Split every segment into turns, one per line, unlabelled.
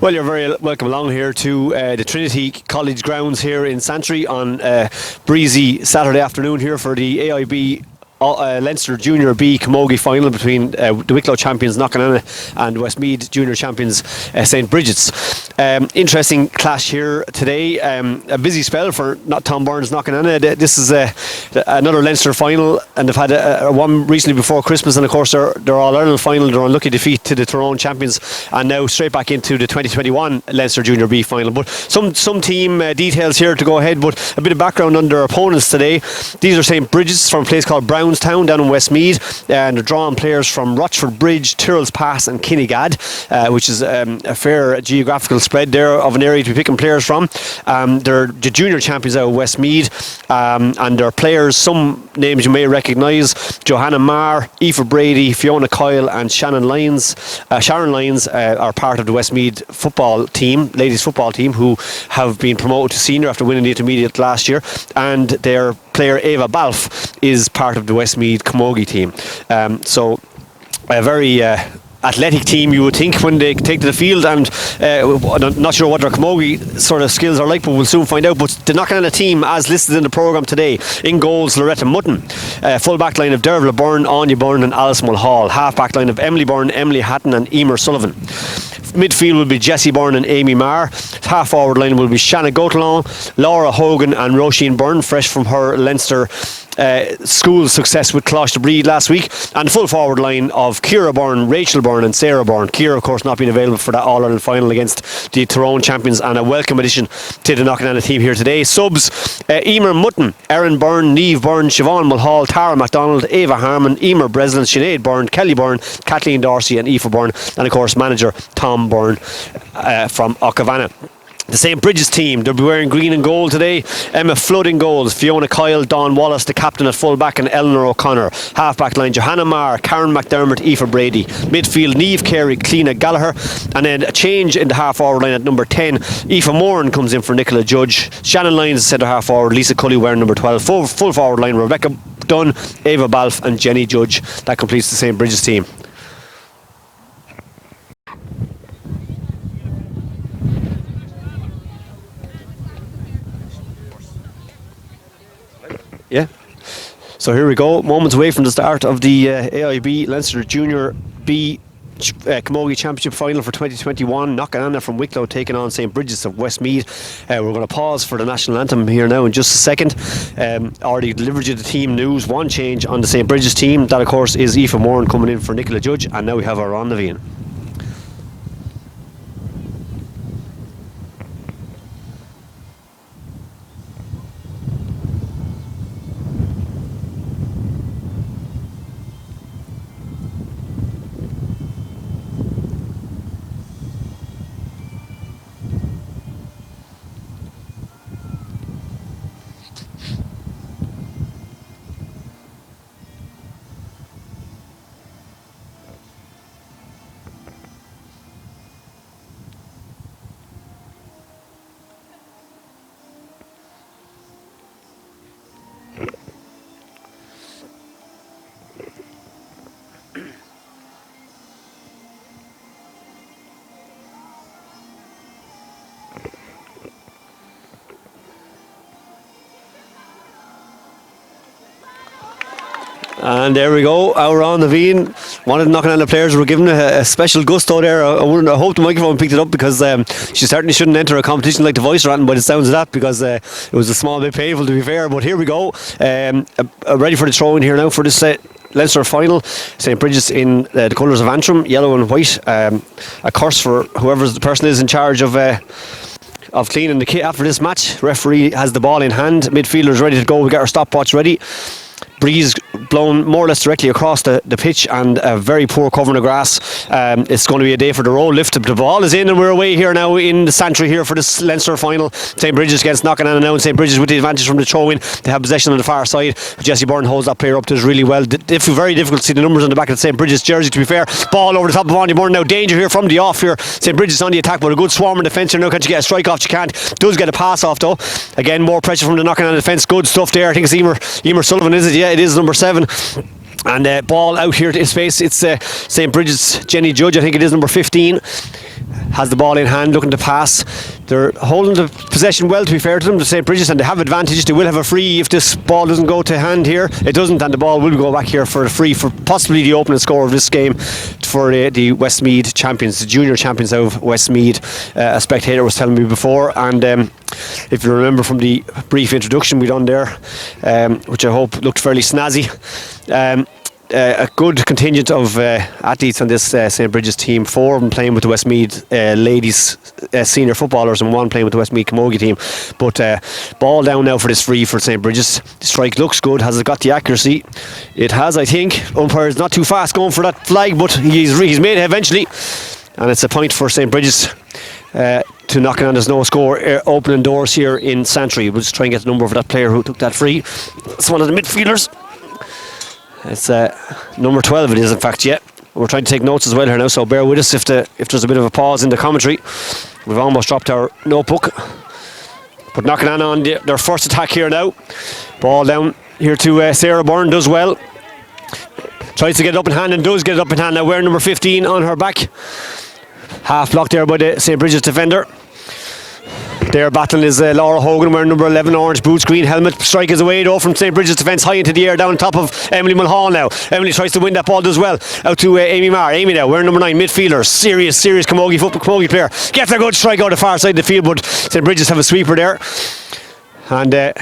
Well, you're very welcome along here to the Trinity College grounds here in Santry on breezy Saturday afternoon here for the AIB Leinster Junior B Camogie final between the Wicklow champions Knocknanna and Westmeath junior champions St. Bridget's. Interesting clash here today. A busy spell for not Tom Burns Knocknanna. This is another Leinster final, and they've had one recently before Christmas, and of course their All-Ireland final, their unlucky defeat to the Tyrone champions, and now straight back into the 2021 Leinster Junior B final. But some team details here to go ahead, but a bit of background on their opponents today. These are St. Bridget's from a place called Brownstown down in Westmeath, and they're drawing players from Rochford Bridge, Tyrrell's Pass and Kinnegad, which is a fair geographical spread there of an area to be picking players from. They're the junior champions out of Westmeath, and their players, some names you may recognise: Johanna Marr, Aoife Brady, Fiona Coyle and Sharon Lyons are part of the Westmeath football team, ladies football team, who have been promoted to senior after winning the intermediate last year, and their player Eva Balfe is part of the Westmeath Camogie team. So a very athletic team, you would think, when they take to the field, and I'm not sure what their camogie sort of skills are like, but we'll soon find out. But the Knocknanna team, as listed in the programme today: in goals, Loretta Mutton; full back line of Dervla Byrne, Anya Byrne and Alice Mulhall; half back line of Emily Byrne, Emily Hatton and Emer Sullivan; midfield will be Jessie Byrne and Amy Marr; half forward line will be Shanna Gotelon, Laura Hogan and Roisin Byrne, fresh from her Leinster school success with Closh de Breed last week; and the full forward line of Ciara Byrne, Rachel Byrne and Sarah Byrne. Ciara, of course, not being available for that All-Ireland final against the Tyrone champions, and a welcome addition to the Knocknanna team here today. Subs: Emer Mutton, Erin Byrne, Niamh Byrne, Siobhan Mulhall, Tara MacDonald, Ava Harmon, Emer Breslin, Sinead Byrne, Kelly Byrne, Kathleen Dorsey and Aoife Byrne, and of course manager Tom Byrne from Ockavana. The St. Bridget's team, they'll be wearing green and gold today. Emma Flood in goals, Fiona Coyle, Dawn Wallace the captain at full back and Eleanor O'Connor; half back line Johanna Marr, Karen McDermott, Aoife Brady; midfield Niamh Carey, Cleena Gallagher; and then a change in the half forward line at number 10. Aoife Moran comes in for Nicola Judge; Shannon Lyons centre half forward, Lisa Cully wearing number 12; full forward line Rebecca Dunn, Ava Balfe and Jenny Judge. That completes the St. Bridget's team. Yeah. So here we go, moments away from the start of the AIB Leinster Junior B Camogie Championship final for 2021. Knocknanna from Wicklow taking on St. Bridget's of Westmeath. We're going to pause for the national anthem here now in just a second. Already delivered you the team news. One change on the St. Bridget's team. That, of course, is Aoife Moran coming in for Nicola Judge, and now we have our Ron Naveen. And there we go, our Ron Naveen. One of the Knocknanna players were given a special gusto there. I hope the microphone picked it up, because she certainly shouldn't enter a competition like the Voice or anything by the sounds of that, because it was a small bit painful, to be fair. But here we go, ready for the throw-in here now for this Leinster final. St. Bridget's in the colours of Antrim, yellow and white. A curse for whoever the person is in charge of cleaning the kit after this match. Referee has the ball in hand, midfielders ready to go. We got our stopwatch ready. Breeze blown more or less directly across the pitch, and a very poor covering of grass. It's going to be a day for the roll lift. The ball is in and we're away here now in the Santry here for this Leinster final. St. Bridget's against Knocknanna now, and St. Bridget's with the advantage from the throw-in. They have possession on the far side. Jessie Byrne holds that player up to us really well. Very difficult to see the numbers on the back of the St. Bridget's jersey, to be fair. Ball over the top of Anya Byrne now. Danger here from the off here. St. Bridget's on the attack, but a good swarm in defence here now. Can she get a strike off? She can't. Does get a pass off though. Again, more pressure from the Knocknanna defence. Good stuff there. I think it's Emer Sullivan, is it? Yeah, it is, number 7. And ball out here in space. It's St. Bridget's Jenny Judge, I think it is, number 15. has the ball in hand, looking to pass. They're holding the possession well, to be fair to them, to St. Bridget's, and they have advantage. They will have a free if this ball doesn't go to hand here. It doesn't, and the ball will go back here for a free for possibly the opening score of this game for the Westmeath champions, the junior champions of Westmeath. A spectator was telling me before, and if you remember from the brief introduction we done there, which I hope looked fairly snazzy, a good contingent of athletes on this St. Bridget's team. 4 of them playing with the Westmeath ladies senior footballers, and 1 playing with the Westmeath Camogie team. But ball down now for this free for St. Bridget's. The strike looks good. Has it got the accuracy? It has, I think. Umpire's not too fast going for that flag, but he's made it eventually, and it's a point for St. Bridget's. To knocking on, there's no score, opening doors here in Santry. We'll just try and get the number for that player who took that free. It's one of the midfielders. It's number 12 it is, in fact. Yeah, we're trying to take notes as well here now, so bear with us if there's a bit of a pause in the commentary. We've almost dropped our notebook, but knocking on their first attack here now. Ball down here to Sarah Byrne, does well, tries to get it up in hand and does get it up in hand now. Wearing number 15 on her back, half blocked there by the St. Bridget's defender. Their battling is Laura Hogan, wearing number 11, orange boots, green helmet. Strike is away though from St. Bridget's defence, high into the air, down on top of Emily Mulhall now. Emily tries to win that ball, does well. Out to Amy Marr. Amy now, wearing number 9, midfielder. Serious Camogie player. Gets a good strike out the far side of the field, but St. Bridget's have a sweeper there. And the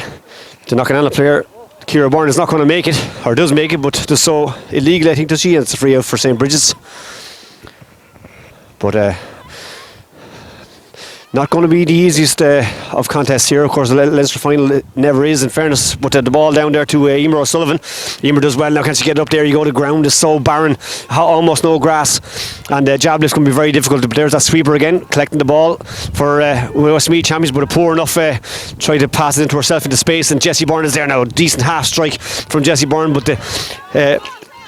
Knocknanna player, Ciara Byrne, is not going to make it, or does make it, but does so illegally, I think, does she? And it's a free out for St. Bridget's. But not going to be the easiest of contests here. Of course, the Leinster final it never is, in fairness. But the ball down there to Emer O'Sullivan. Emer does well now. Can she get it up there? You go. The ground is so barren, almost no grass, and jab lift's going to be very difficult. But there's that sweeper again, collecting the ball for Westmeath champions, but a poor enough try to pass it into herself into space. And Jessie Byrne is there now. Decent half strike from Jessie Byrne, but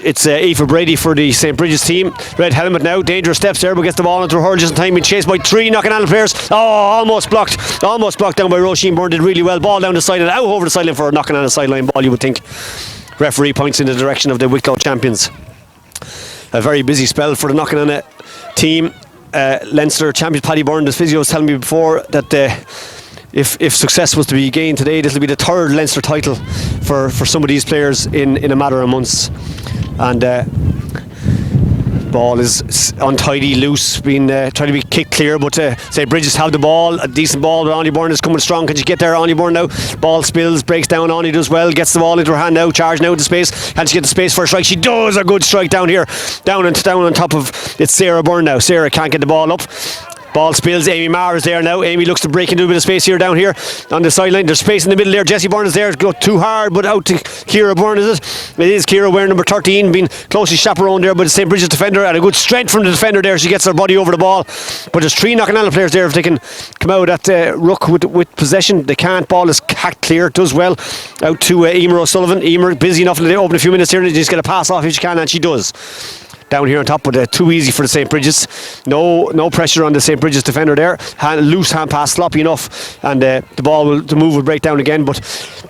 it's Aoife Brady for the St. Bridget's team. Red helmet now, dangerous steps there, but gets the ball into her just in time, being chased by 3 Knocknanna players. Almost blocked down by Roisin Byrne. Did really well. Ball down the sideline, out over the sideline for a Knocknanna sideline ball, you would think. Referee points in the direction of the Wicklow champions. A very busy spell for the Knocknanna team. Leinster champions Paddy Byrne, the physio, was telling me before that if success was to be gained today, this will be the 3rd Leinster title for some of these players in a matter of months. And ball is untidy, loose, being trying to be kicked clear, but St. Bridget's have the ball, a decent ball, but Anya Byrne is coming strong. Can she get there? Anya Byrne now, ball spills, breaks down. Anya does well, gets the ball into her hand now, charge now into space. Can she get the space for a strike? She does. A good strike down here, down on top of it's Sarah Byrne now. Sarah can't get the ball up. Ball spills. Amy Marr is there now. Amy looks to break into a bit of space here down here on the sideline. There's space in the middle there. Jessie Byrne is there. Go too hard, but out to Ciara Byrne, is it? It is Ciara, wearing number 13, being closely chaperoned there by the St. Bridget's defender, and a good strength from the defender there. She gets her body over the ball, but there's 3 Knocknanna players there. If they can come out at ruck with possession, they can't. Ball is hacked clear. It does well out to Emer O'Sullivan. Emer busy enough in the open a few minutes here, and just get a pass off if she can, and she does. Down here on top, but too easy for the St. Bridget's. No pressure on the St. Bridget's defender there. Loose hand pass, sloppy enough, and the move will break down again. But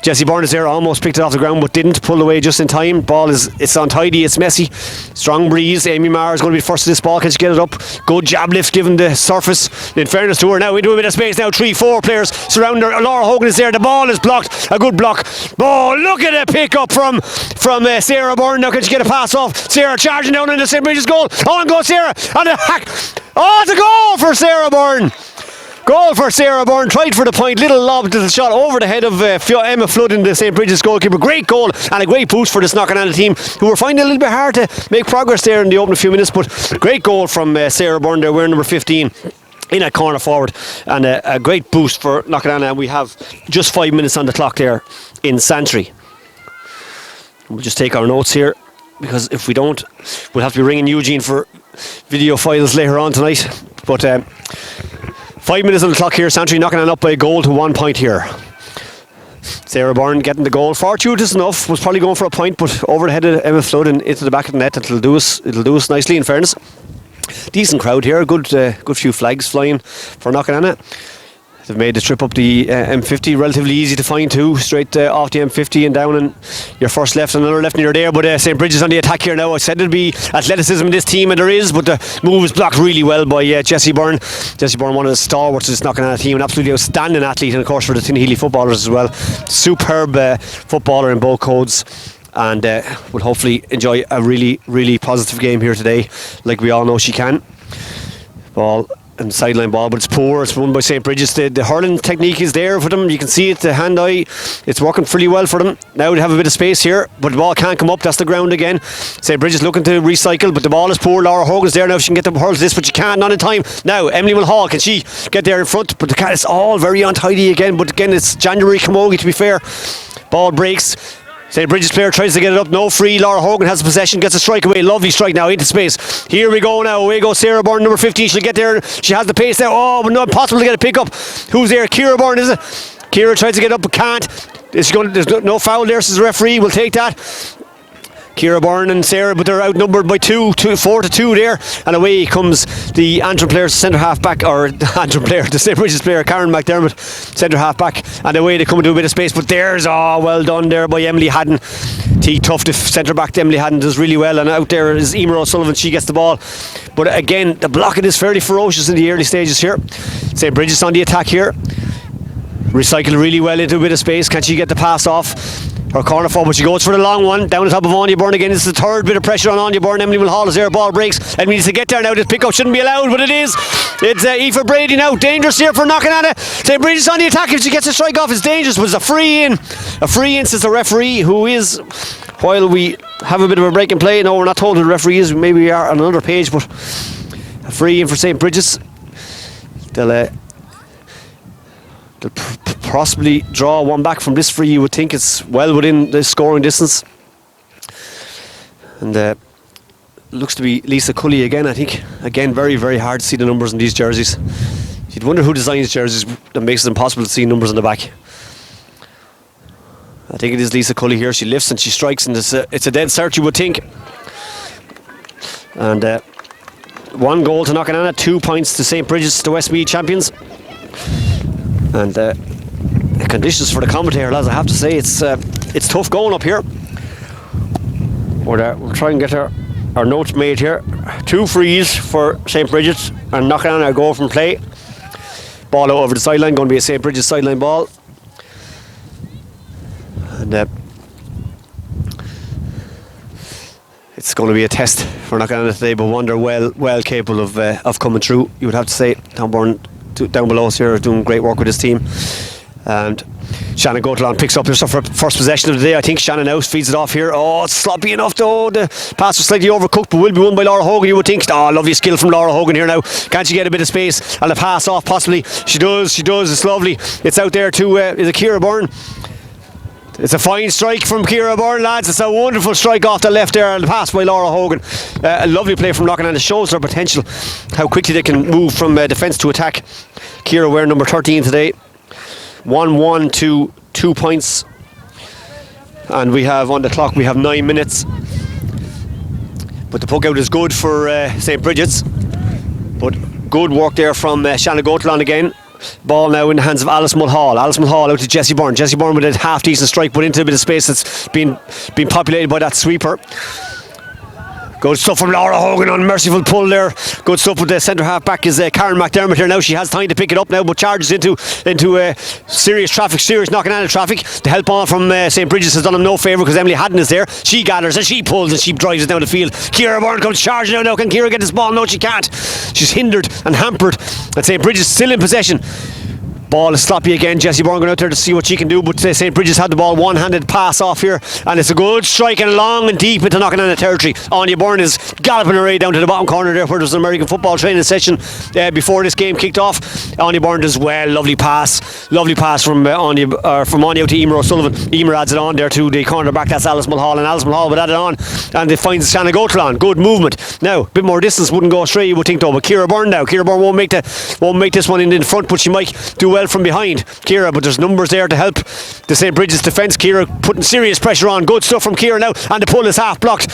Jessie Byrne is there, almost picked it off the ground, but didn't. Pull away just in time. Ball it's untidy, it's messy. Strong breeze. Amy Marr is going to be first to this ball. Can she get it up? Good jab lift given the surface. In fairness to her, now we do a bit of space now. 3-4 players surround her. Laura Hogan is there. The ball is blocked. A good block. Ball. Look at the pick up from Sarah Byrne. Now can she get a pass off? Sarah charging down into St. Bridget's goal. On goes Sarah. And a hack. Oh, it's a goal for Sarah Byrne. Goal for Sarah Byrne. Tried for the point. Little lob to the shot over the head of Emma Flood in the St. Bridget's goalkeeper. Great goal and a great boost for this Knocknanna team, who were finding it a little bit hard to make progress there in the opening few minutes. But great goal from Sarah Byrne there, wearing number 15. In that corner forward, and a great boost for Knocknanna. And we have just 5 minutes on the clock there in Santry. We'll just take our notes here, because if we don't, we'll have to be ringing Eugene for video files later on tonight. But 5 minutes on the clock here. Santry Knocknanna up by a goal to 1 point here. Sarah Byrne getting the goal, fortuitous enough, was probably going for a point, but over the head of Emma Flood and into the back of the net. It'll do us nicely, in fairness. Decent crowd here, good few flags flying for Knocknanna. They've made the trip up the M50, relatively easy to find too, straight off the M50 and down, and your first left and another left and you're there. But St. Bridget's on the attack here now. I said there'd be athleticism in this team, and there is, but the move is blocked really well by Jessie Byrne. Jessie Byrne, one of the stalwarts of this Knockananna team, an absolutely outstanding athlete, and of course for the Tinhealy footballers as well. Superb footballer in both codes. And will hopefully enjoy a really, really positive game here today, like we all know she can. Ball and sideline ball, but it's poor. It's won by St. Bridget's. The hurling technique is there for them. You can see it, the hand-eye. It's working pretty well for them. Now they have a bit of space here, but the ball can't come up. That's the ground again. St. Bridget's looking to recycle, but the ball is poor. Laura Hogan's there now. She can get the hurl to this, but she can't. Not in time. Now, Emily Mulhall, can she get there in front? But it's all very untidy again. But again, it's January Camogie, to be fair. Ball breaks. St. Bridget's player tries to get it up, no free. Laura Hogan has the possession, gets a strike away. Lovely strike now into space. Here we go now. Away goes Sarah Byrne, number 15. She'll get there. She has the pace now. Oh, but not impossible to get a pick up. Who's there? Ciara Byrne, is it? Ciara tries to get up but can't. There's no foul there, says the referee. We'll take that. Ciara Byrne and Sarah, but they're outnumbered by 4-2 there, and away comes the Antrim players, centre half back, or Antrim player, the St. Bridget's player, Karen McDermott, centre half back, and away they come into a bit of space. But there's well done there by Emily Haddon. Tough, the centre back to Emily Haddon does really well, and out there is Emer O'Sullivan. She gets the ball, but again the blocking is fairly ferocious in the early stages here. St. Bridget's on the attack here, recycled really well into a bit of space. Can she get the pass off? Her corner forward, she goes for the long one, down the top of Anya Byrne again. This is the third bit of pressure on Anya Byrne. Emily Mulhall is there, ball breaks. Emily needs to get there now. This pick up shouldn't be allowed, but it is. It's Aoife Brady now, dangerous here for Knockananna. St. Bridget's on the attack. If she gets a strike off, it's dangerous, but it's a free in. A free in, says the referee, who is, while we have a bit of a break in play, no, we're not told who the referee is, maybe we are on another page, but a free in for St. Bridget's. They'll possibly draw one back from this free. You would think it's well within the scoring distance. And looks to be Lisa Cully again, I think. Again, very, very hard to see the numbers on these jerseys. You'd wonder who designs jerseys that makes it impossible to see numbers on the back. I think it is Lisa Cully here. She lifts and she strikes, and it's a dead cert, you would think. And 1 goal to Knockananna, 2 points to St. Bridget's, the Westmeath champions. And the conditions for the commentator, lads, I have to say, it's tough going up here. We'll try and get our notes made here. 2 frees for St. Bridget's, and Knockananna a goal from play. Ball out over the sideline, going to be a St. Bridget's sideline ball. And it's going to be a test for Knockananna today, but one they're well capable of coming through, you would have to say. Tom Byrne down below us here are doing great work with his team. And Shannon Gotelon picks up her first possession of the day. I think Shannon now feeds it off here. Oh, it's sloppy enough though. The pass was slightly overcooked, but will be won by Laura Hogan, you would think. Oh, lovely skill from Laura Hogan here now. Can she get a bit of space and a pass off possibly? She does, it's lovely. It's out there to is it Ciara Byrne? It's a fine strike from Ciara Byrne, lads. It's a wonderful strike off the left there, and the pass by Laura Hogan. A lovely play from Knockananna. Shows their potential, how quickly they can move from defence to attack. Ciara wearing number 13 today. 1-1 to 2 points, and we have on the clock 9 minutes. But the puck out is good for St. Bridget's. But good work there from Shannon Gotelon again. Ball now in the hands of Alice Mulhall. Alice Mulhall out to Jessie Byrne. Jessie Byrne with a half decent strike, but into a bit of space that's been populated by that sweeper. Good stuff from Laura Hogan on merciful pull there. Good stuff with the centre half back is Karen McDermott here now. She has time to pick it up now, but charges into serious Knockananna traffic. The help on from St. Bridget's has done him no favour, because Emily Haddon is there. She gathers and she pulls and she drives it down the field. Ciara Byrne comes charging now. Can Ciara get this ball? No, she can't. She's hindered and hampered, and St. Bridget's still in possession. Ball is sloppy again. Jessie Byrne going out there to see what she can do, but St. Bridget's had the ball, one-handed pass off here, and it's a good strike and long and deep into Knockananna territory. Anya Byrne is galloping her way down to the bottom corner there, where there's an American football training session before this game kicked off. Anya Byrne does well. Lovely pass from Anya out to Emer O'Sullivan. Emer adds it on there to the corner back. That's Alice Mulhall, and Alice Mulhall would add it on, and it finds Shannon Gotelon. Good movement. Now a bit more distance wouldn't go astray, you would think though, but Ciara Byrne won't make this one in front, but she might do well well from behind, Ciara, but there's numbers there to help the St. Bridget's defence. Ciara putting serious pressure on. Good stuff from Ciara now, and the pull is half blocked.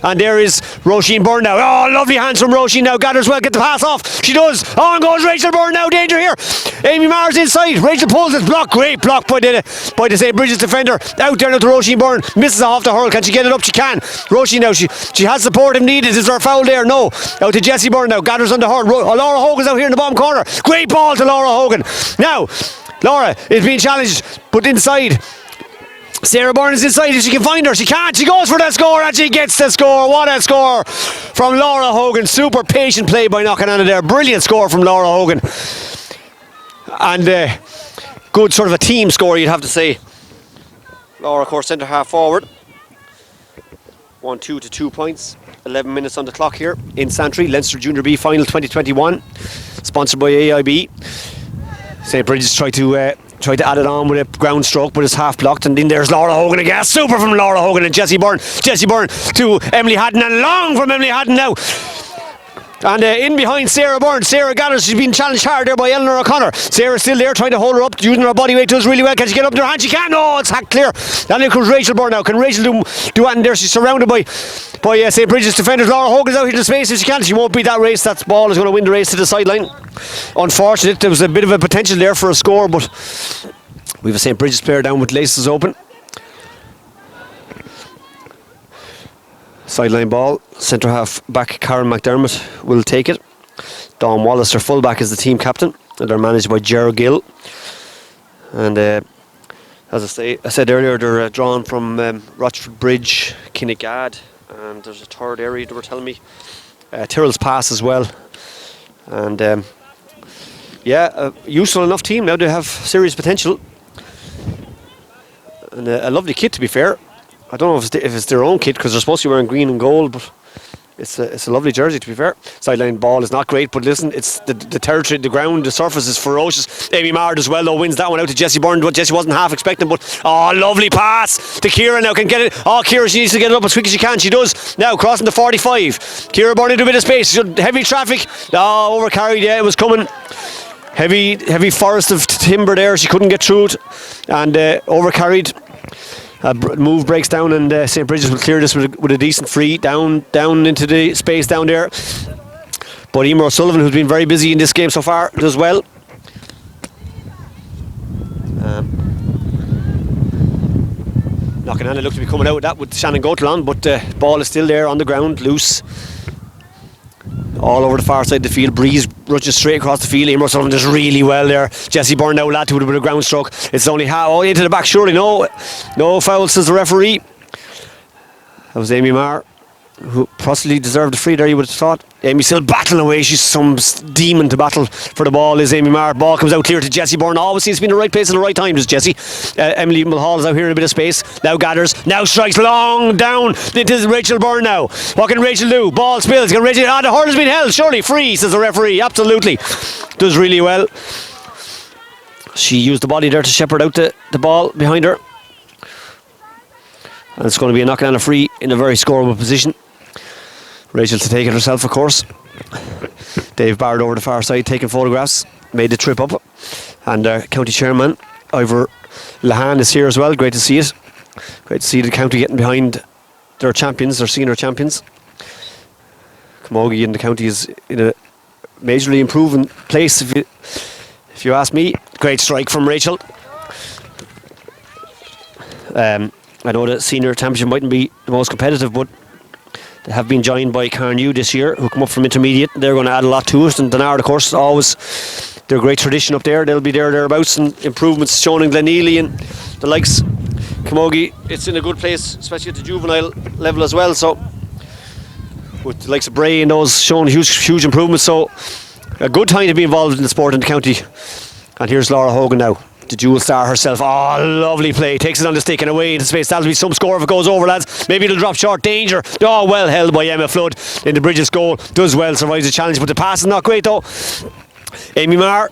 And there is Roisin Byrne now. Oh, lovely hands from Roisin now. Gathers well, get the pass off. She does. On goes Rachel Byrne now. Danger here. Amy Maher's inside. Rachel pulls it. Block. Great block by the St. Bridget's defender. Out there now to Roisin Byrne. Misses off the hurl. Can she get it up? She can. Roisin now. She has support if needed. Is there a foul there? No. Out to Jessie Byrne now. Gathers on the hurl. Laura Hogan's out here in the bottom corner. Great ball to Laura Hogan. Now, Laura is being challenged, but inside. Sarah Byrne is inside. If she can find her, she can't. She goes for that score and she gets the score. What a score from Laura Hogan. Super patient play by Knocknamanna there. Brilliant score from Laura Hogan. And good sort of a team score, you'd have to say. Laura, of course, centre half forward. 1-2 to 2 points. 11 minutes on the clock here in Santry. Leinster Junior B Final 2021. Sponsored by AIB. St. Bridget's tried to add it on with a ground stroke, but it's half blocked. And then there's Laura Hogan again. Super from Laura Hogan and Jessie Byrne. Jessie Byrne to Emily Haddon, and long from Emily Haddon now. And in behind Sarah Byrne. Sarah gathers. She's been challenged hard there by Eleanor O'Connor. Sarah's still there trying to hold her up, using her body weight. Does really well. Can she get up to her hand? She can. No, it's hacked clear. And here comes Rachel Byrne now. Can Rachel do anything there? She's surrounded by St. Bridget's defenders. Laura Hogan's out here in space if she can. She won't beat that race. That ball is going to win the race to the sideline. Unfortunate. There was a bit of a potential there for a score, but we have a St. Bridget's player down with laces open. Sideline ball. Centre half back Karen McDermott will take it. Dawn Wallace, their fullback, is the team captain, and they're managed by Gerard Gill. And as I said earlier, they're drawn from Rochford Bridge, Kinnegad, and there's a third area they were telling me, Tyrrell's Pass as well. And a useful enough team now. They have serious potential, and a lovely kit, to be fair. I don't know if it's their own kit, because they're supposed to be wearing green and gold, but it's a lovely jersey, to be fair. Sideline ball is not great, but listen, it's the territory, the ground, the surface is ferocious. Amy Maher as well, though, wins that one out to Jessie Byrne. What Jessie wasn't half expecting, but lovely pass to Ciara now. Can get it. Ciara, she needs to get it up as quick as she can. She does now, crossing the 45. Ciara Byrne into a bit of space. Heavy traffic. Overcarried. Yeah, it was coming. Heavy forest of timber there. She couldn't get through it, and overcarried. Move breaks down, and St. Bridget's will clear this with a decent free down into the space down there. But Emer O'Sullivan, who's been very busy in this game so far, does well. Knocknamanna look to be coming out with that with Shannon Gotel on, but ball is still there on the ground, loose. All over the far side of the field. Breeze rushes straight across the field. Emer O'Sullivan does really well there. Jessie Byrne now will add to it with a ground stroke. It's only into the back, surely. No foul, says the referee. That was Amy Maher, who possibly deserved the free there, you would have thought. Amy still battling away. She's some demon to battle for the ball, is Amy Maher. Ball comes out clear to Jessie Byrne. Always seems to be in the right place at the right time, does Jessie. Emily Mulhall is out here in a bit of space. Now gathers. Now strikes long down. It is Rachel Byrne now. What can Rachel do? Ball spills. Can Rachel? The hurl has been held. Surely free, says the referee. Absolutely. Does really well. She used the body there to shepherd out the ball behind her. And it's going to be a Knocknamanna free in a very scoreable position. Rachel to take it herself, of course. Dave Barrett over the far side taking photographs. Made the trip up. And county chairman Ivor Lahan is here as well. Great to see it. Great to see the county getting behind their champions, their senior champions. Camogie and the county is in a majorly improving place, if you ask me. Great strike from Rachel. I know the senior championship mightn't be the most competitive, but they have been joined by Carnew this year, who come up from intermediate. They're going to add a lot to it, and Denard, of course, always their great tradition up there. They'll be thereabouts, and improvements shown in Glenealy and the likes. Camogie, it's in a good place, especially at the juvenile level as well. So with the likes of Bray and those showing huge improvements, so a good time to be involved in the sport in the county. And here's Laura Hogan now, the dual star herself. Lovely play. Takes it on the stick and away into space. That'll be some score if it goes over, lads. Maybe it'll drop short. Danger. Well held by Emma Flood in the Bridges goal. Does well, survives the challenge, but the pass is not great though. Amy Maher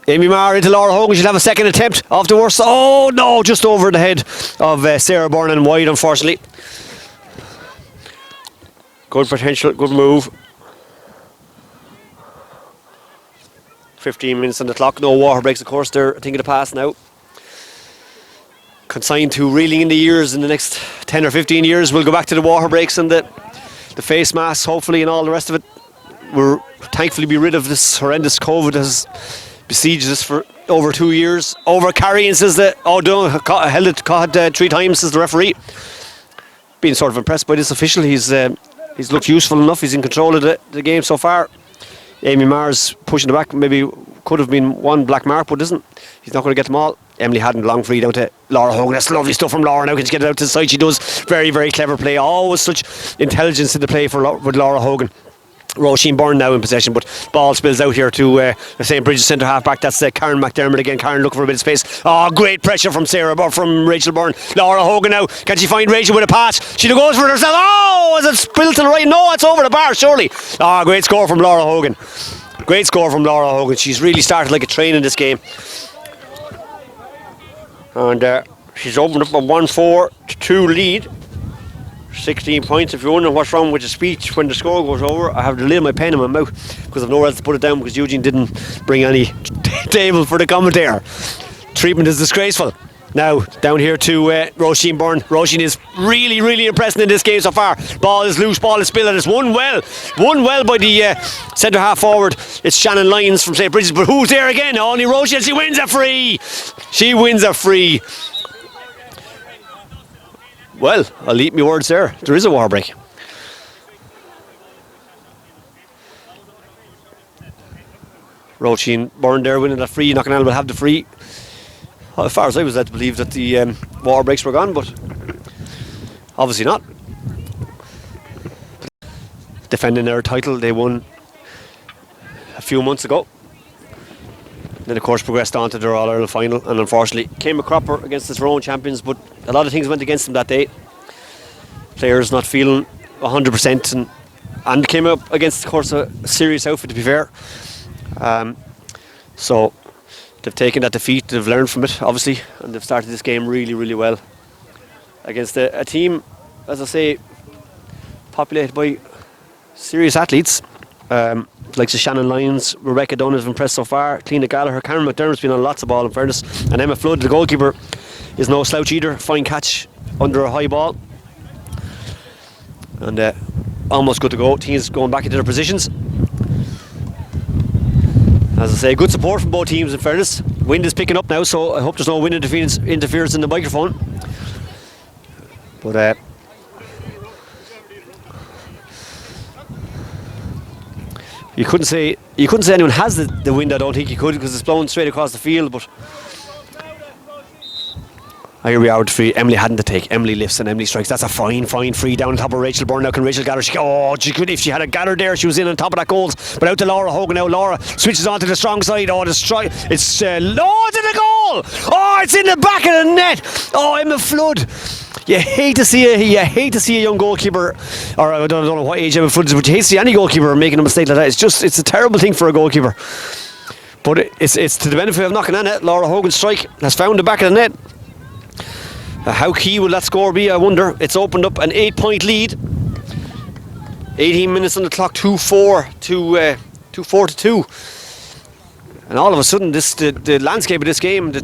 into Laura Hogan. She'll have a second attempt afterwards. No, just over the head of Sarah Byrne and wide, unfortunately. Good potential, good move. 15 minutes on the clock. No water breaks, of course. They're a thing of the past now. Consigned to reeling in the years in the next 10 or 15 years. We'll go back to the water breaks and the face masks, hopefully, and all the rest of it. We'll thankfully be rid of this horrendous COVID that has besieged us for over 2 years. Over carrying, says that. Oh, held it 3 times, says the referee. Being sort of impressed by this official. He's looked useful enough. He's in control of the game so far. Amy Mars pushing the back. Maybe could have been one black mark, but isn't. He's not going to get them all. Emily Hadden long free down to Laura Hogan. That's lovely stuff from Laura. Now can she get it out to the side? She does. Very, very clever play. Always such intelligence in the play with Laura Hogan. Roisin Byrne now in possession, but ball spills out here to the St. Bridget's centre half back. That's Karen McDermott again. Karen looking for a bit of space. Oh, great pressure from Rachel Byrne. Laura Hogan now. Can she find Rachel with a pass? She goes for it herself. Oh, is it spilled to the right? No, it's over the bar, surely. Oh, great score from Laura Hogan. Great score from Laura Hogan. She's really started like a train in this game. And she's opened up a 1-4-2 lead. 16 points. If you're wondering what's wrong with the speech when the score goes over, I have to lay my pen in my mouth because I've nowhere else to put it down because Eugene didn't bring any table for the commentator. Treatment is disgraceful. Now down here to Roisin Byrne. Roisin is really, really impressing in this game so far. Ball is loose, ball is spilled, and it's won well by the centre half forward. It's Shannon Lyons from St. Bridget's, but who's there again? Only Roisin. She wins a free. She wins a free. Well, I'll eat my words there. There is a war break. Roisin Byrne there winning that free. Knocknall will have the free. As far as I was led to believe that the water breaks were gone, but obviously not. Defending their title, they won a few months ago. Then of course progressed on to their All-Ireland final and unfortunately came a cropper against the Tyrone champions, but a lot of things went against them that day. Players not feeling 100% and came up against of course a serious outfit, to be fair. So they've taken that defeat, they've learned from it obviously, and they've started this game really, really well against a team, as I say, populated by serious athletes. Like Shannon Lyons, Rebecca Dunn have impressed so far, Cliona Gallagher, Karen McDermott's been on lots of ball in fairness, and Emma Flood, the goalkeeper, is no slouch either. Fine catch under a high ball, and almost good to go. Teams going back into their positions. As I say, good support from both teams in fairness. Wind is picking up now, so I hope there's no wind interference in the microphone. But you couldn't say anyone has the wind. I don't think you could, because it's blowing straight across the field. But here we are with free. Emily hadn't to take. Emily lifts and Emily strikes. That's a fine free down on top of Rachel Byrne. Now can Rachel gather? She could, if she had a gather there, she was in on top of that goals. But out to Laura Hogan now. Laura switches on to the strong side. Oh, the strike! It's in the goal! Oh, it's in the back of the net. Oh, Emma Flood. You hate to see a young goalkeeper, or I don't know what age Emma Flood is, but you hate to see any goalkeeper making a mistake like that. It's a terrible thing for a goalkeeper. But it's to the benefit of knocking on net. Laura Hogan's strike has found the back of the net. How key will that score be, I wonder? It's opened up an 8-point lead. 18 minutes on the clock, 2-4 to 2. And all of a sudden, the landscape of this game, the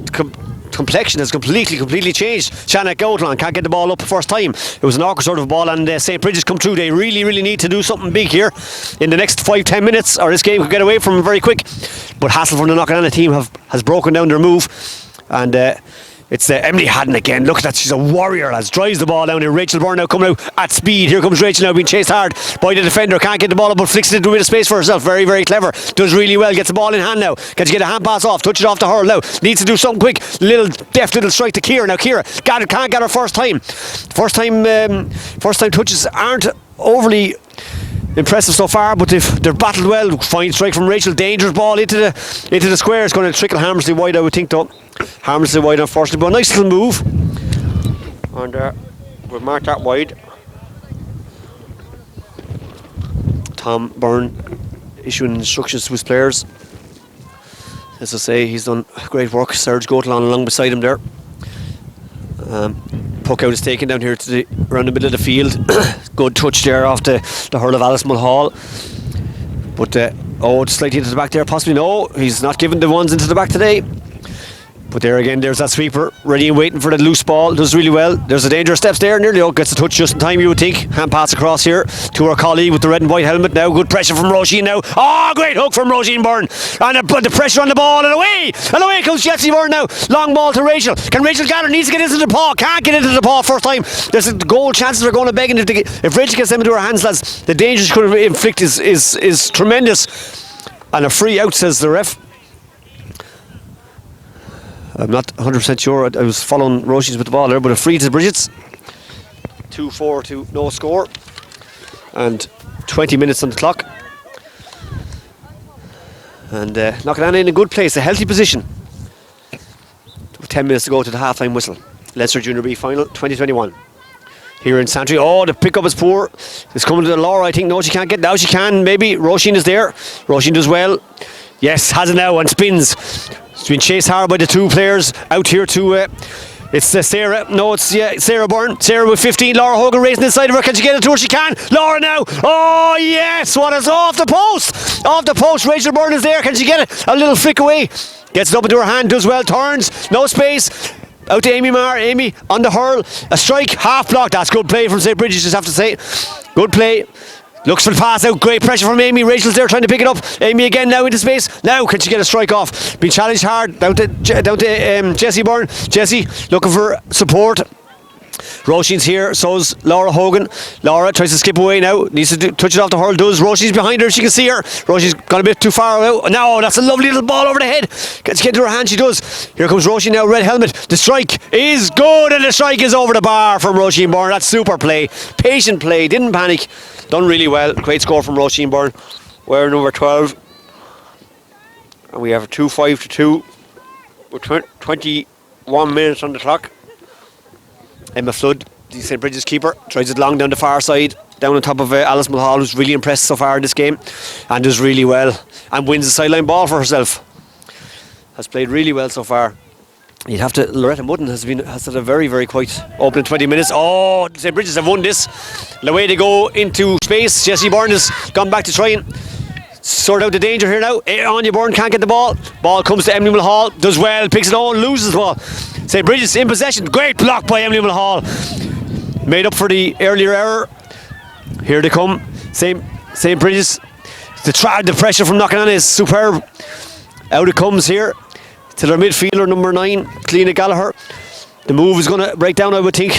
complexion has completely changed. Shannon Gautlan can't get the ball up first time. It was an awkward sort of ball, and St. Bridget's come through. They really need to do something big here in the next 5-10 minutes, or this game could get away from them very quick. But Hasselford and the Knocknall team has broken down their move, and it's Emily Hadden again. Look at that, she's a warrior, lads. Drives the ball down here. Rachel Byrne now coming out at speed. Here comes Rachel now being chased hard by the defender. Can't get the ball up, but flicks it into a bit of space for herself. Very clever. Does really well. Gets the ball in hand now. Can she get a hand pass off? Touch it off to her now. Needs to do something quick. Deft little strike to Ciara. Now Ciara can't get her first time. First time touches aren't overly impressive so far, but they're battled well. Fine strike from Rachel. Dangerous ball into the square. It's going to trickle Hammersley wide, I would think, though. Hammersley wide, unfortunately, but a nice little move. And we'll mark that wide. Tom Byrne issuing instructions to his players. As I say, he's done great work. Serge Gautlan along beside him there. Puck out is taken down here to around the middle of the field. Good touch there off the hurl of Alice Mulhall. But Oh, slightly into the back there, possibly. No, he's not giving the ones into the back today. But there again, there's that sweeper, ready and waiting for the loose ball. Does really well. There's a dangerous steps there. Nearly out, gets a touch just in time, you would think. Hand pass across here to our colleague with the red and white helmet now. Good pressure from Roisin now. Oh, great hook from Roisin Byrne. And the pressure on the ball, and away! And away comes Jessie Byrne now. Long ball to Rachel. Can Rachel gather? Needs to get into the paw. Can't get into the paw first time. There's the goal chances are going to begging. If Rachel gets them into her hands, lads, the danger she could inflict is tremendous. And a free out, says the ref. I'm not 100% sure. I was following Roisin's with the ball there, but a free to Bridget's. 2-4 to no score. And 20 minutes on the clock. And Knocknahan in a good place, a healthy position. 10 minutes to go to the half-time whistle. Leinster Junior B final 2021. Here in Santry. Oh, the pick-up is poor. It's coming to Laura, I think. No, she can't get. Now she can, maybe. Roisin is there. Roisin does well. Yes, has it now and spins. It's been chased hard by the two players out here to it's Sarah. No, it's Sarah Byrne. Sarah with 15. Laura Hogan racing inside of her. Can she get it to her? She can. Laura now. Oh yes, what is off the post? Off the post. Rachel Byrne is there. Can she get it? A little flick away. Gets it up into her hand. Does well. Turns. No space. Out to Amy Maher. Amy on the hurl. A strike. Half block. That's good play from St. Bridget's, just have to say. Good play. Looks for the pass out. Great pressure from Amy. Rachel's there trying to pick it up. Amy again now into space. Now can she get a strike off? Been challenged hard. Down to Jessie Byrne. Jessie looking for support. Roisin's here, so's Laura Hogan. Laura tries to skip away now. Needs to touch it off the hurl. Does. Roisin's behind her. She can see her. Roisin's gone a bit too far out. Now that's a lovely little ball over the head. Can she get into her hand? She does. Here comes Roisin now. Red helmet. The strike is good, and the strike is over the bar from Roisin Byrne. That's super play. Patient play. Didn't panic. Done really well. Great score from Roisin Byrne. We're number 12. And we have a 2-5 to 2 with 21 minutes on the clock. Emma Flood, the St. Bridget's keeper, tries it long down the far side, down on top of Alice Mulhall, who's really impressed so far in this game and does really well and wins the sideline ball for herself. Has played really well so far. You'd have to. Loretta Mudden has had a very, very quiet opening 20 minutes. Oh, St. Bridget's have won this. The way they go into space. Jessie Byrne has gone back to try and sort out the danger here now. Anya Byrne can't get the ball. Ball comes to Emily Mulhall. Does well. Picks it on. Loses the ball. St. Bridget's in possession. Great block by Emily Mulhall. Made up for the earlier error. Here they come. St. Bridget's. The pressure from Knocknahan is superb. Out it comes here to their midfielder, number 9, Cleena Gallagher. The move is going to break down, I would think.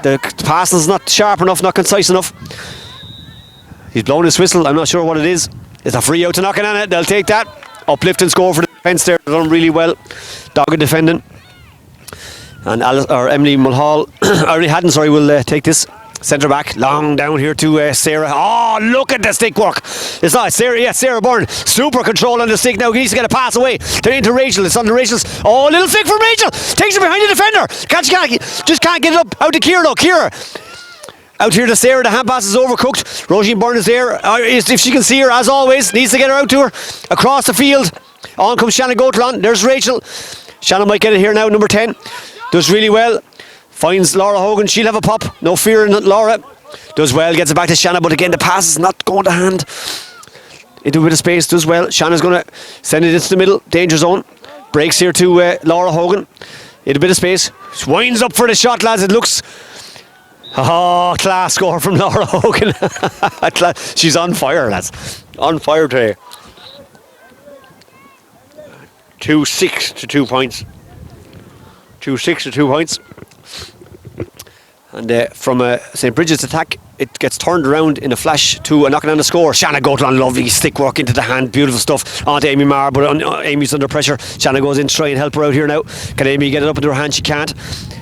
The pass is not sharp enough, not concise enough. He's blowing his whistle. I'm not sure what it is. It's a free out to Knocknahan. They'll take that. Uplift and score for the defence there. They've done really well. Dogged defending. And Emily Mulhall, Ernie Haddon, sorry, will take this. Centre back, long down here to Sarah. Oh, look at the stick work. It's not Sarah, yeah, Sarah Byrne. Super control on the stick now. He needs to get a pass away. They're into Rachel. It's on the Rachel's. Oh, little flick from Rachel. Takes it behind the defender. Just can't get it up. Out to Ciara though. Ciara. Out here to Sarah. The hand pass is overcooked. Roisin Byrne is there. If she can see her, as always, needs to get her out to her. Across the field. On comes Shannon Gotelon. There's Rachel. Shannon might get it here now, number 10. Does really well. Finds Laura Hogan. She'll have a pop. No fear in Laura. Does well. Gets it back to Shannon. But again, the pass is not going to hand. Into a bit of space. Does well. Shannon's going to send it into the middle. Danger zone. Breaks here to Laura Hogan. In a bit of space. Winds up for the shot, lads. It looks... Oh, class score from Laura Hogan. She's on fire, lads. On fire today. 2-6 to 2 points. 2-6 to 2 points. And from St. Bridget's attack, it gets turned around in a flash to a Knocknahan to score. Shanna Gotelon, lovely stick work into the hand, beautiful stuff. On to Amy Maher, but Amy's under pressure. Shanna goes in to try and help her out here now. Can Amy get it up into her hand? She can't.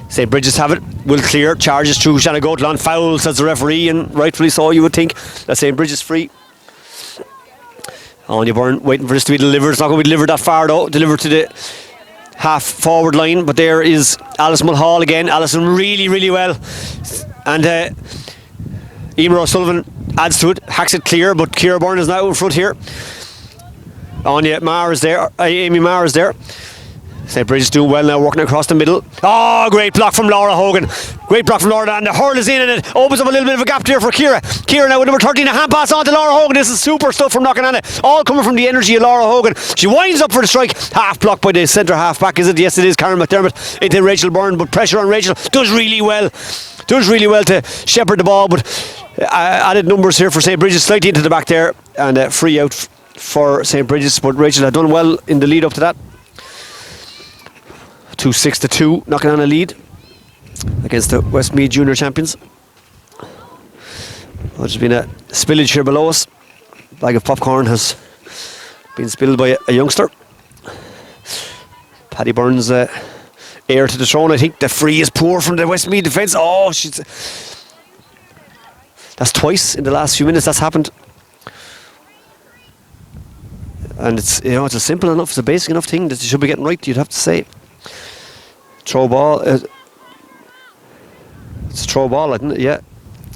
St. Bridget's have it, will clear, charges through Shanna Gotelon, foul, says the referee, and rightfully so, you would think. That St. Bridget's free. Anya Byrne waiting for this to be delivered. It's not going to be delivered that far though. Delivered to the half forward line, but there is Alice Mulhall again. Alison really, really well. And Emer O'Sullivan adds to it, hacks it clear, but Ciara Byrne is now in front here. Anya Maher is there, Amy Maher is there. St. Bridget's doing well now, working across the middle. Oh, great block from Laura Hogan. Great block from Laura, and the hurl is in, and it opens up a little bit of a gap there for Ciara. Ciara now with number 13, a hand pass on to Laura Hogan. This is super stuff from Knocknaganna. All coming from the energy of Laura Hogan. She winds up for the strike. Half blocked by the centre half back, is it? Yes, it is. Karen McDermott into Rachel Byrne, but pressure on Rachel. Does really well to shepherd the ball, but added numbers here for St. Bridget's, slightly into the back there, and free out for St. Bridget's, but Rachel had done well in the lead up to that. 6-2, knocking on a lead against the Westmeath Junior Champions. There's been a spillage here below us. A bag of popcorn has been spilled by a youngster. Paddy Byrne's heir to the throne. I think the free is poor from the Westmeath defence. Oh, that's twice in the last few minutes that's happened. And it's a simple enough, it's a basic enough thing that you should be getting right, you'd have to say. Throw ball. It's a throw ball, isn't it? Yeah.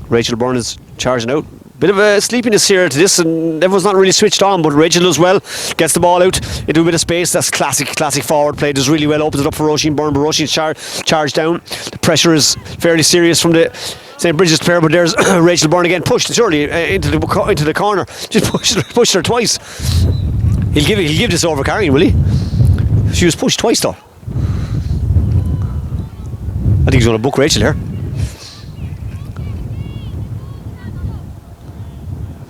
Rachel Byrne is charging out. Bit of a sleepiness here to this, and everyone's not really switched on, but Rachel does well. Gets the ball out into a bit of space. That's classic forward play. Does really well. Opens it up for Roisin Byrne, but Roisin's charged down. The pressure is fairly serious from the St. Bridget's player, but there's Rachel Byrne again. Pushed surely into the corner. Just pushed her twice. He'll give this over carrying, will he? She was pushed twice though. I think he's going to book Rachel here.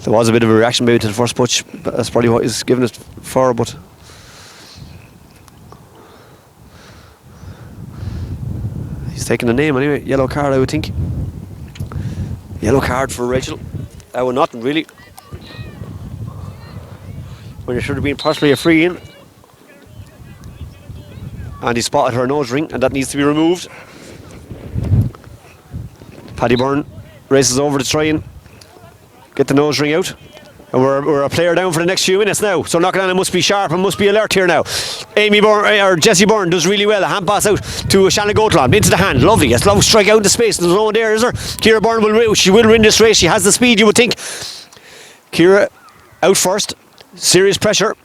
There was a bit of a reaction maybe to the first push. That's probably what he's giving it for, but he's taking the name anyway. Yellow card, I would think. Yellow card for Rachel. I would not really. When it should have been possibly a free in. And he spotted her nose ring, and that needs to be removed. Paddy Byrne races over to try and get the nose ring out. And we're a player down for the next few minutes now. So Knocknaganna must be sharp and must be alert here now. Amy Byrne, or Jessie Byrne does really well. A hand pass out to Shannon Goatland. Into the hand. Lovely. Yes, love strike out into space. There's no one there, is there? Ciara Byrne will win this race. She has the speed, you would think. Ciara out first. Serious pressure.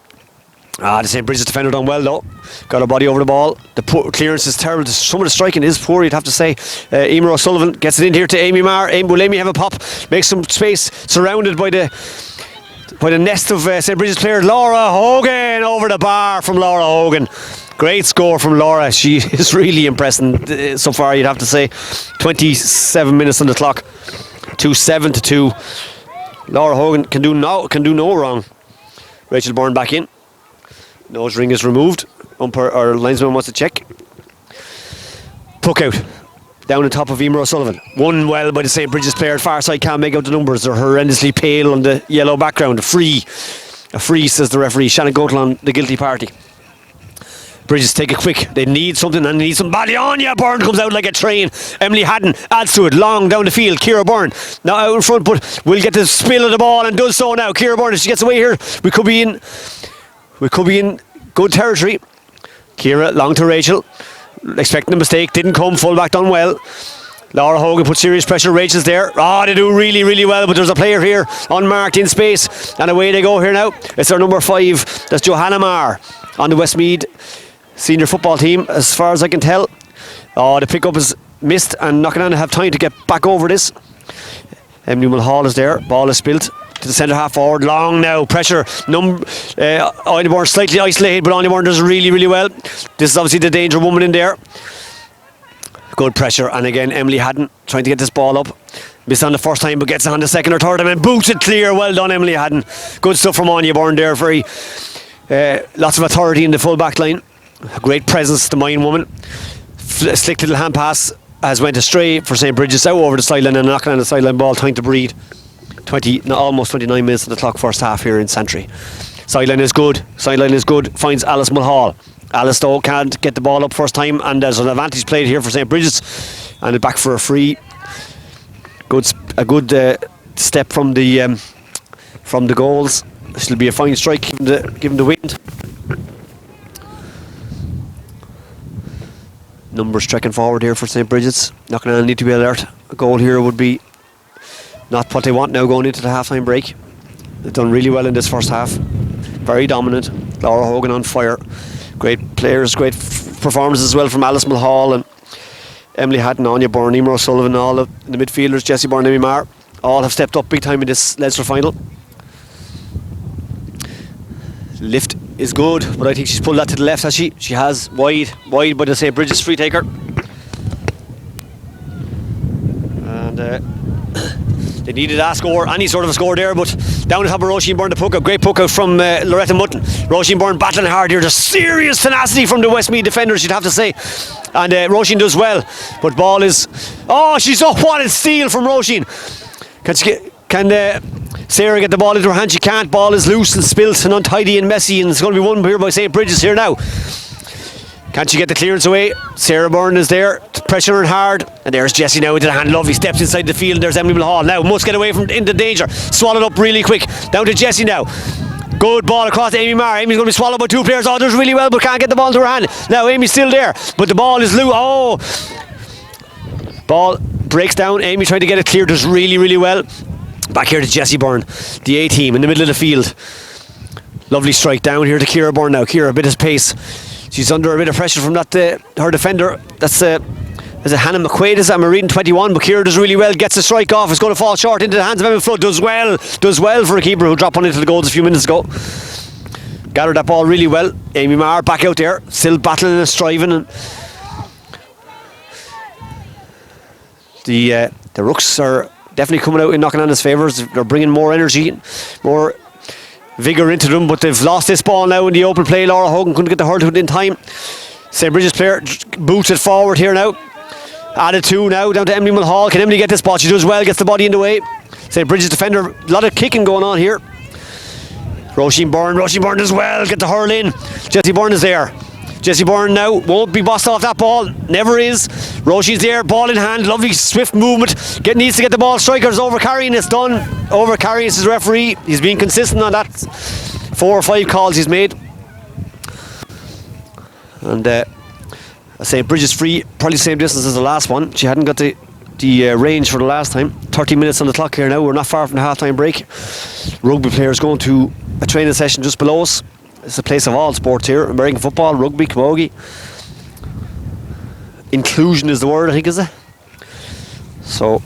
The St. Bridget's defender done well though. Got her body over the ball. The clearance is terrible. Some of the striking is poor, you'd have to say. Emer O'Sullivan gets it in here to Amy Marr. Will Amy have a pop? Makes some space, surrounded by the nest of St. Bridget's player. Laura Hogan over the bar from Laura Hogan. Great score from Laura. She is really impressing so far, you'd have to say. 27 minutes on the clock. 7-2. Laura Hogan can do no wrong. Rachel Byrne back in. Nose ring is removed. Umpire or linesman wants to check. Puck out. Down on top of Emer O'Sullivan. Won well by the St. Bridget's player. Far side can't make out the numbers. They're horrendously pale on the yellow background. A free, says the referee. Shannon Goatland, the guilty party. Bridges take it quick. They need something, and they need some badly on. Yeah, Byrne comes out like a train. Emily Haddon adds to it. Long down the field. Ciara Byrne now out in front, but will get the spill of the ball and does so now. Ciara Byrne, if she gets away here, we could be in good territory. Ciara long to Rachel. Expecting a mistake. Didn't come. Fullback done well. Laura Hogan put serious pressure. Rachel's there. They do really, really well, but there's a player here unmarked in space, and away they go here now. It's our number 5. That's Johanna Marr on the Westmeath senior football team, as far as I can tell. The pickup is missed, and Knocknaganna have time to get back over this. Emily Mulhall is there. Ball is spilt to the centre half forward. Long now. Pressure. Einiborn slightly isolated, but Einiborn does really, really well. This is obviously the danger woman in there. Good pressure, and again Emily Haddon trying to get this ball up. Missed on the first time, but gets it on the second or third time and boots it clear. Well done, Emily Haddon. Good stuff from Anya Byrne there. Very lots of authority in the full back line. A great presence, the Mayan woman. Slick little hand pass has went astray for St. Bridget's, out over the sideline and knocking on the sideline ball. Time to breathe. Almost 29 minutes of the clock, first half here in Santry. Sideline is good. Finds Alice Mulhall. Alice though can't get the ball up first time, and there's an advantage played here for St. Bridget's, and it back for a free. A good step from the goals. This will be a fine strike given the wind. Numbers trekking forward here for St. Bridget's. Not going to need to be alert. A goal here would be not what they want now going into the half-time break. They've done really well in this first half. Very dominant. Laura Hogan on fire. Great players, great performances as well from Alice Mulhall and Emily Hatton, Anya Byrne, Emer O'Sullivan, all of the midfielders, Jessie Byrne, Amy Marr, all have stepped up big time in this Leinster final. Lift is good, but I think she's pulled that to the left, has she? She has, wide by the St. Bridget's free taker. And they needed a score, any sort of a score there, but down the top of Roisin Byrne, the puck out, great puck out from Loretta Mutton. Roisin Byrne battling hard here, just serious tenacity from the Westmeath defenders, you'd have to say. And Roisin does well, but ball is, she's up, what a steal from Roisin. Can Sarah get the ball into her hand? She can't. Ball is loose and spilt and untidy and messy, and it's going to be won here by St. Bridget's here now. Can't she get the clearance away? Sarah Byrne is there, pressuring hard, and there's Jessie now into the hand. Lovely steps inside the field. There's Emily Mulhall now, must get away from into danger. Swallowed up really quick. Down to Jessie now. Good ball across to Amy Marr. Amy's going to be swallowed by two players. Does really well, but can't get the ball into her hand. Now Amy's still there, but the ball is loose. Ball breaks down. Amy trying to get it clear, does really well. Back here to Jessie Byrne, the A team in the middle of the field. Lovely strike down here to Ciara Byrne now. Ciara, a bit of pace. She's under a bit of pressure from that her defender. That's is it Hannah McQuaid? Is that I'm reading 21? But Ciara does really well. Gets the strike off. It's going to fall short into the hands of Emma Flood. Does well for a keeper who dropped one into the goals a few minutes ago. Gathered that ball really well. Amy Marr back out there, still battling and striving. And the Rooks are definitely coming out and knocking on his favours. They're bringing more energy, more vigour into them, but they've lost this ball now in the open play. Laura Hogan couldn't get the hurl to it in time. St. Bridget's player boots it forward here now. Added two now, down to Emily Mulhall. Can Emily get this ball? She does well, gets the body in the way. St. Bridget's defender, a lot of kicking going on here. Roisin Byrne does well, get the hurl in. Jessie Byrne is there. Jessie Byrne now won't be bossed off that ball, never is. Roisin's there, ball in hand, lovely swift movement. Needs to get the ball. Striker's over carrying, it's done. Over carrying is his referee. He's been consistent on that. 4 or 5 calls he's made. And St. Bridget's free, probably the same distance as the last one. She hadn't got the range for the last time. 30 minutes on the clock here now. We're not far from the half-time break. Rugby players going to a training session just below us. It's a place of all sports here. American football, rugby, camogie. Inclusion is the word, I think, is it? So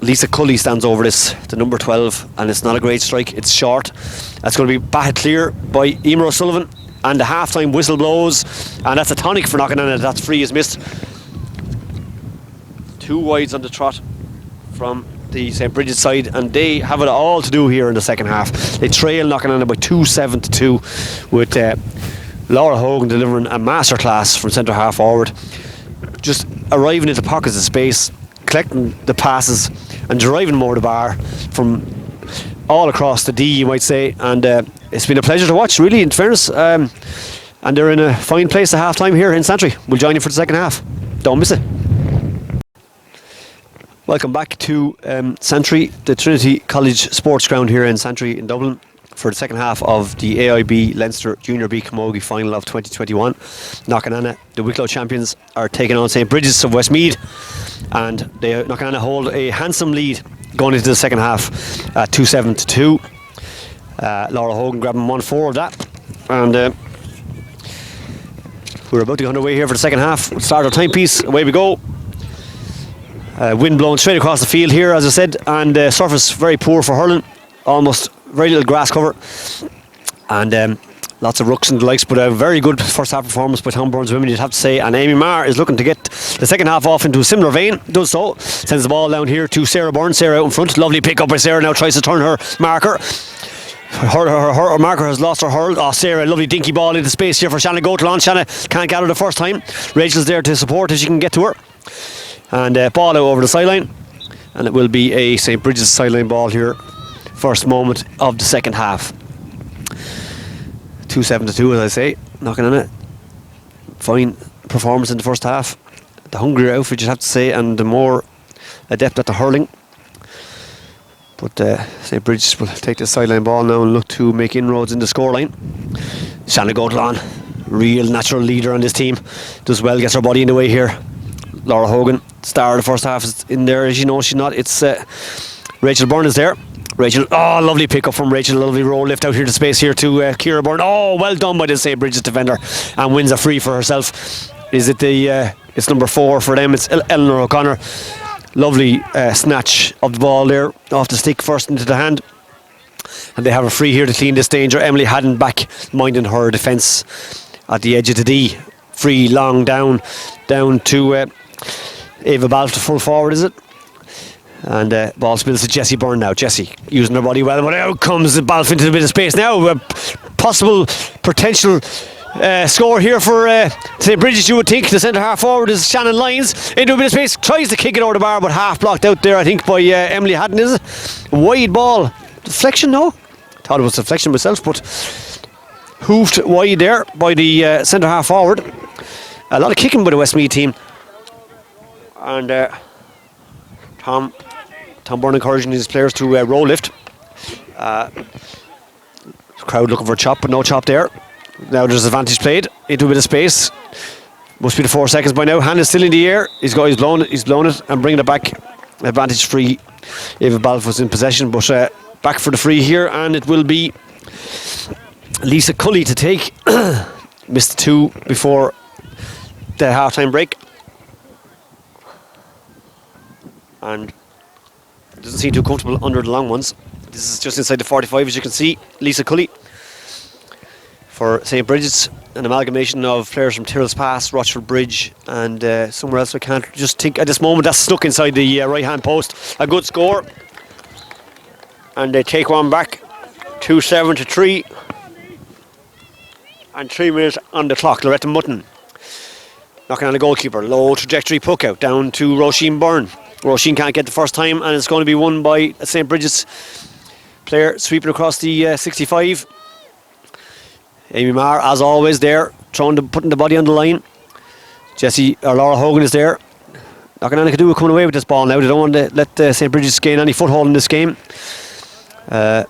Lisa Cully stands over this, the number 12, and it's not a great strike. It's short. That's going to be batted clear by Emer O'Sullivan, and the half-time whistle blows, and that's a tonic for knocking on it. That free is missed. 2 wides on the trot from the St. Bridget's side, and they have it all to do here in the second half. They trail, knocking on it by 7-2 with Laura Hogan delivering a masterclass from centre half forward, just arriving into pockets of space, collecting the passes and driving more the bar from all across the D, you might say. And it's been a pleasure to watch, really, in fairness. And they're in a fine place at half time here in Santry. We'll join you for the second half. Don't miss it. Welcome back to Santry, the Trinity College Sports Ground here in Santry in Dublin, for the second half of the AIB Leinster Junior B Camogie final of 2021. Knocknana, the Wicklow champions, are taking on St. Bridget's of Westmeath, and Knocknana hold a handsome lead going into the second half at 7-2. Laura Hogan grabbing 1-4 of that, and we're about to go underway here for the second half. We'll start our timepiece, away we go. Wind blowing straight across the field here, as I said, and surface very poor for hurling, almost very little grass cover, and lots of rucks and the likes, but a very good first half performance by Tom Burns women, you'd have to say. And Amy Marr is looking to get the second half off into a similar vein, does so, sends the ball down here to Sarah Byrne. Sarah out in front, lovely pick up by Sarah, now tries to turn her marker. Her marker has lost her hurl. Sarah, lovely dinky ball into space here for Shanna Gotelon. Shanna can't get her the first time. Rachel's there to support if she can get to her. And ball out over the sideline, and it will be a St. Bridget's sideline ball here. First moment of the second half. 7-2, as I say, knocking on it. Fine performance in the first half. The hungrier outfit, you'd have to say, and the more adept at the hurling. But St. Bridget's will take the sideline ball now and look to make inroads in the scoreline. Shanna Gotelon, real natural leader on this team, does well, gets her body in the way here. Laura Hogan, star of the first half, is in there, as you know. She's not. It's Rachel Byrne is there. Rachel, lovely pick up from Rachel, lovely roll lift out here to space here to Ciara Byrne. Well done by the St. Bridget's defender, and wins a free for herself. Is it it's number 4 for them. It's Eleanor O'Connor. Lovely snatch of the ball there off the stick, first into the hand. And they have a free here to clean this danger. Emily Haddon back minding her defence at the edge of the D. Free long down to Ava Balfe, full forward, is it? And ball spills to Jessie Byrne now. Jessie using her body well, but out comes Balfe into a bit of space now. Possible potential score here for St. Bridget's, you would think. The centre half forward is Shannon Lyons into a bit of space, tries to kick it over the bar, but half blocked out there, I think, by Emily Haddon, is it? Wide ball. Deflection, no? Thought it was deflection myself, but hoofed wide there by the centre half forward. A lot of kicking by the Westmeath team. And Tom Byrne encouraging his players to roll lift. Crowd looking for a chop, but no chop there. Now there's advantage played into a bit of space. Must be the 4 seconds by now. Hand is still in the air. He's blown it and bringing it back. Advantage free. Ava Balfe was in possession, but back for the free here, and it will be Lisa Cully to take. Missed 2 before the half-time break. And doesn't seem too comfortable under the long ones. This is just inside the 45, as you can see. Lisa Cully for St. Bridget's, an amalgamation of players from Tyrrell's Pass, Rochford Bridge, and somewhere else I can't just think at this moment. That's stuck inside the right hand post. A good score, and they take one back. 2-7 to 3, and 3 minutes on the clock. Loretta Mutton knocking on the goalkeeper. Low trajectory puck out down to Roisin Byrne. Roisin can't get the first time, and it's going to be won by a St. Bridget's player sweeping across the 65. Amy Marr, as always, there, putting the body on the line. Laura Hogan is there. Not going to do with coming away with this ball now. They don't want to let St. Bridget's gain any foothold in this game. 1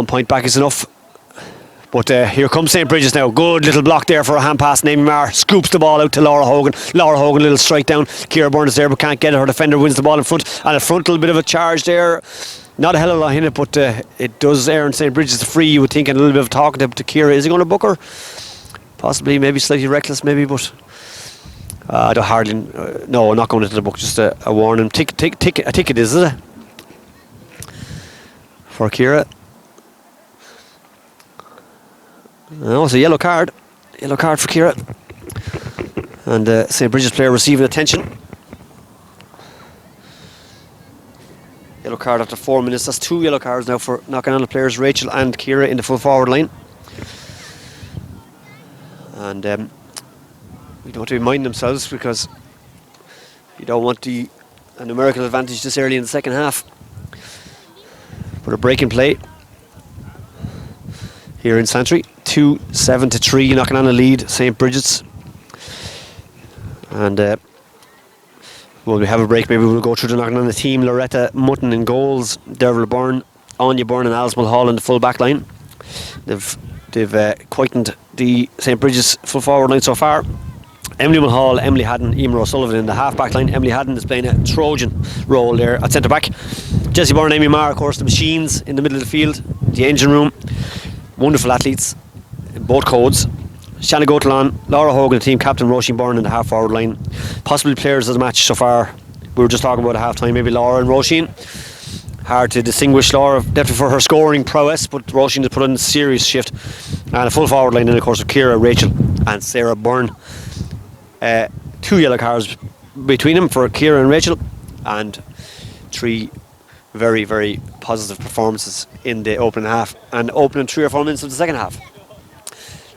point back is enough. But here comes St. Bridget's now. Good little block there for a hand pass. Amy Marr scoops the ball out to Laura Hogan. Laura Hogan, a little strike down. Ciara Byrne is there but can't get it. Her defender wins the ball in front. And a frontal bit of a charge there. Not a hell of a lot in it, but it does earn St. Bridget's free, you would think, and a little bit of talking to Ciara. Is he going to book her? Possibly, maybe slightly reckless, maybe, but I don't hardly. No, not going into the book, just a warning. A ticket is it? For Ciara. No, it's a yellow card. Yellow card for Ciara. And St. Bridget's player receiving attention. Yellow card after 4 minutes. That's 2 yellow cards now for knocking on the players, Rachel and Ciara, in the full forward line. And we don't want to remind themselves, because you don't want a numerical advantage this early in the second half. But a break in play here in Santry. 2-7 to 3, knocking on a lead, St. Bridget's. And well, we have a break. Maybe we'll go through the knocking on the team. Loretta Mutton in goals, Derval Byrne, Anya Byrne and Alice Mulhall in the full back line. They've quietened the St. Bridget's full forward line so far. Emily Mulhall, Emily Haddon, Emer O'Sullivan in the half back line. Emily Haddon is playing a Trojan role there at centre back. Jessie Byrne, Amy Marr, of course, the machines in the middle of the field, the engine room. Wonderful athletes in both codes. Shanna Gotelon, Laura Hogan, the team captain, Roisin Byrne in the half forward line. Possibly players of the match so far. We were just talking about at half time, maybe Laura and Roisin. Hard to distinguish Laura, definitely for her scoring prowess, but Roisin has put in a serious shift. And a full forward line, and of course, of Ciara, Rachel, and Sarah Byrne. 2 yellow cards between them for Ciara and Rachel, and 3 very, very positive performances in the opening half, and opening 3 or 4 minutes of the second half.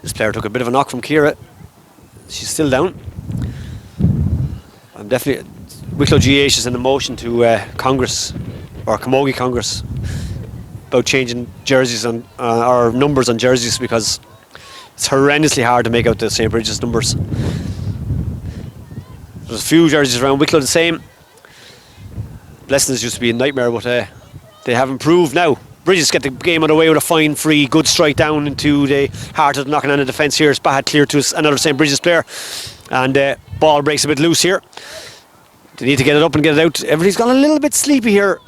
This player took a bit of a knock from Ciara. She's still down. I'm definitely. Wicklow GH is in the motion to Congress, or Camogie Congress, about changing jerseys or numbers on jerseys, because it's horrendously hard to make out the St. Bridget's numbers. There's a few jerseys around Wicklow the same. Blessings used to be a nightmare, but they have improved now. Bridges get the game underway with a fine free, good strike down into the heart of the knocking on the defence here. Spahat clear to another St. Bridges player, and ball breaks a bit loose here. They need to get it up and get it out. Everybody's gone a little bit sleepy here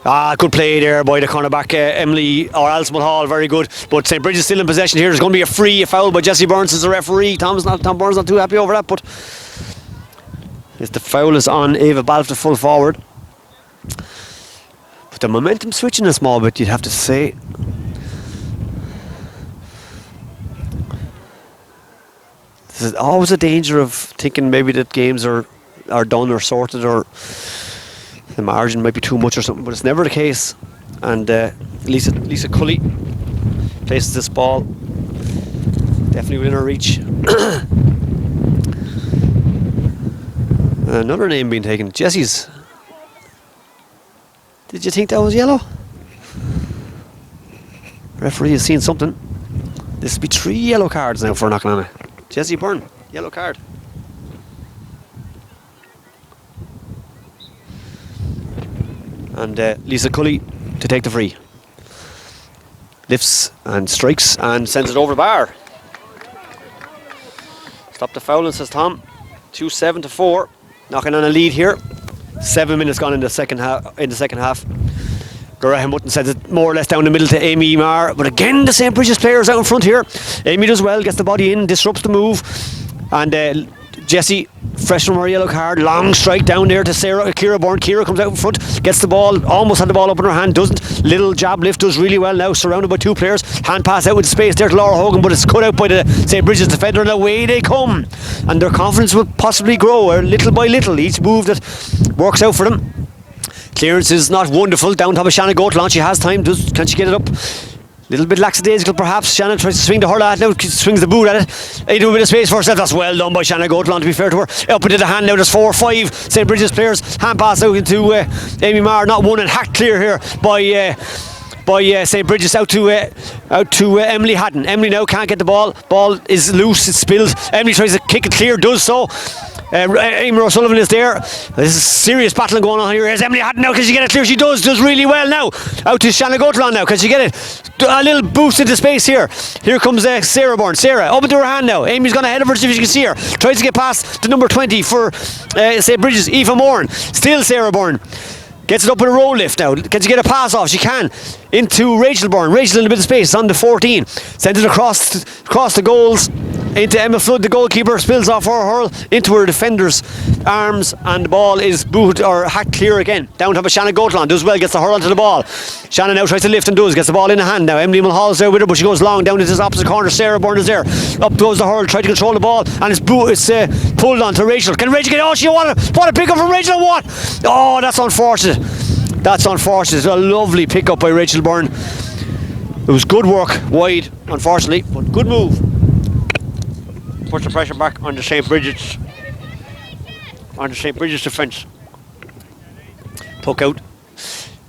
Good play there by the cornerback, Emily or Alice Mulhall, very good. But St. Bridget's still in possession here. There's going to be a foul by Jesse Burns as the referee. Tom Burns not too happy over that, but the foul is on Ava Balfe, the full forward. But the momentum switching a small bit, you'd have to say. There's always a danger of thinking maybe that games are done or sorted, or the margin might be too much or something, but it's never the case. And Lisa Cully places this ball definitely within her reach. Another name being taken, Jesse's. Did you think that was yellow? Referee has seen something. This will be 3 yellow cards now for Knocklanna. Jessie Byrne, yellow card. And Lisa Cully to take the free. Lifts and strikes and sends it over the bar. Stop the fouling, says Tom. 2-7 to 4. Knocklanna a lead here. 7 minutes gone in the second half. Graham Mutton sends it more or less down the middle to Amy Marr. But again, the St. Bridget's players out in front here. Amy does well, gets the body in, disrupts the move. And Jessie, fresh from her yellow card, long strike down there to Kira Byrne. Kira comes out in front, gets the ball, almost had the ball up in her hand, doesn't. Little jab lift, does really well now, surrounded by 2 players. Hand pass out with space there to Laura Hogan, but it's cut out by the St. Bridget's defender, and away they come. And their confidence will possibly grow little by little. Each move that works out for them. Clearance is not wonderful. Down top of Shannon Gautlan. She has time. Can she get it up? Little bit lackadaisical perhaps. Shannon tries to swing the hurl at it now, swings the boot at it. A little bit of space for herself. That's well done by Shannon Gautlan, to be fair to her. Up into the hand now, there's 4-5 St. Bridget's players. Hand pass out into Amy Marr, not one, and hacked clear here by St. Bridget's out to Emily Haddon. Emily now can't get the ball. Ball is loose, it's spilled. Emily tries to kick it clear, does so. Amy O'Sullivan is there. This is serious battling going on here. Here's Emily Haddon now. Can she get it clear? She does really well now. Out to Shannon Gautlan now. Can she get it? A little boost into space here. Here comes Sarah Byrne. Sarah, up into her hand now. Amy's gone ahead of her, see if she can see her. Tries to get past the number 20 for St. Bridget's, Aoife Moran. Still Sarah Byrne. Gets it up in a roll lift now. Can she get a pass off? She can. Into Rachel Byrne. Rachel in a bit of space on the 14. Sends it across the goals. Into Emma Flood, the goalkeeper, spills off her hurl into her defender's arms, and the ball is booted or hacked clear again. Down top of Shannon Gautlan, does well, gets the hurl onto the ball. Shannon now tries to lift and gets the ball in the hand now. Emily Mulhall's there with her, but she goes long down into this opposite corner. Sarah Byrne is there. Up goes the hurl, trying to control the ball, and it's pulled on to Rachel. Can Rachel get it? Oh, what a pick up from Rachel, what? Oh, that's unfortunate. That's unfortunate. A lovely pick up by Rachel Byrne. It was good work, wide, unfortunately, but good move. Puts the pressure back on the St. Bridget's defence. Puck out.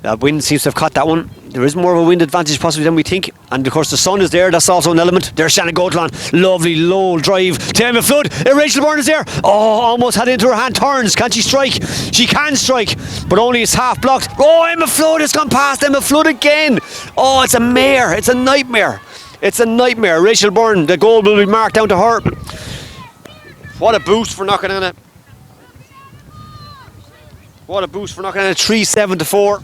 That wind seems to have caught that one. There is more of a wind advantage possibly than we think, and of course the sun is there. That's also an element. There's Shannon Gautlan, lovely low drive to Emma Flood. Rachel Byrne is there. Oh, almost had it into her hand. Turns. Can she strike? She can strike, but only it's half blocked. Oh, Emma Flood has gone past Emma Flood again. Oh, it's a mare. It's a nightmare. It's a nightmare. Rachel Byrne, the goal will be marked down to her. What a boost for Knocklanna. What a boost for Knocklanna. 3-7 to 4.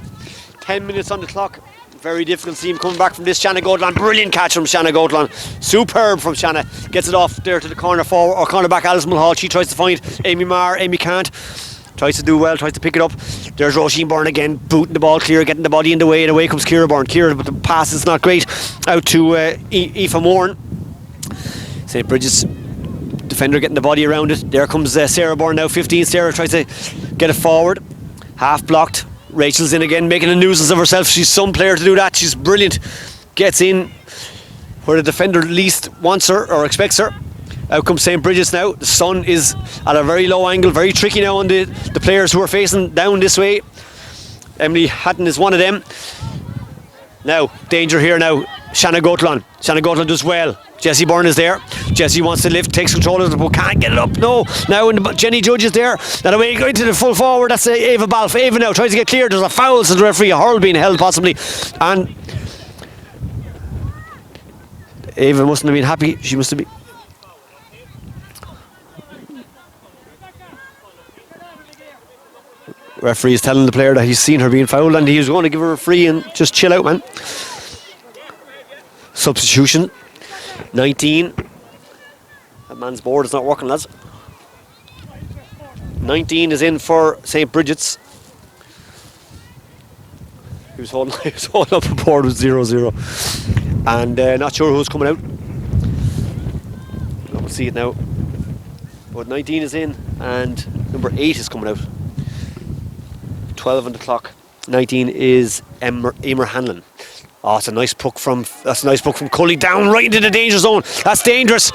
10 minutes on the clock. Very difficult team coming back from this. Shannon Gautlan. Brilliant catch from Shannon Gautlan. Superb from Shannon. Gets it off there to the corner forward, or corner back Alice Mulhall. She tries to find Amy Marr. Amy can't. Tries to do well, tries to pick it up. There's Roisin Byrne again, booting the ball clear, getting the body in the way, and away comes Kira Byrne. Kira, but the pass is not great. Out to Aoife Moran. St. Bridget's defender getting the body around it. There comes Sarah Byrne now, 15. Sarah tries to get it forward. Half blocked. Rachel's in again, making a nuisance of herself. She's some player to do that. She's brilliant. Gets in where the defender least wants her or expects her. Out comes St. Bridget's now. The sun is at a very low angle, very tricky now on the players who are facing down this way. Emily Hatton is one of them. Now, danger here now. Shannon Gautlan. Shannon Gautlan does well. Jessie Byrne is there. Jessie wants to lift, takes control of the ball, can't get it up. No. Now Jenny Judge is there. That away going to the full forward. That's Ava Balfe. Ava now tries to get clear. There's a foul, says the referee. A hurl being held possibly. And Ava mustn't have been happy. She must have been. Referee is telling the player that he's seen her being fouled and he's going to give her a free and just chill out, man. Substitution. 19. That man's board is not working, lads. 19 is in for St. Bridget's. He was holding up a board with 0-0. And not sure who's coming out. We'll see it now. But 19 is in and number 8 is coming out. 12 on the clock. 19 is Emer Hanlon. Oh, that's a nice puck from Cully down right into the danger zone. That's dangerous.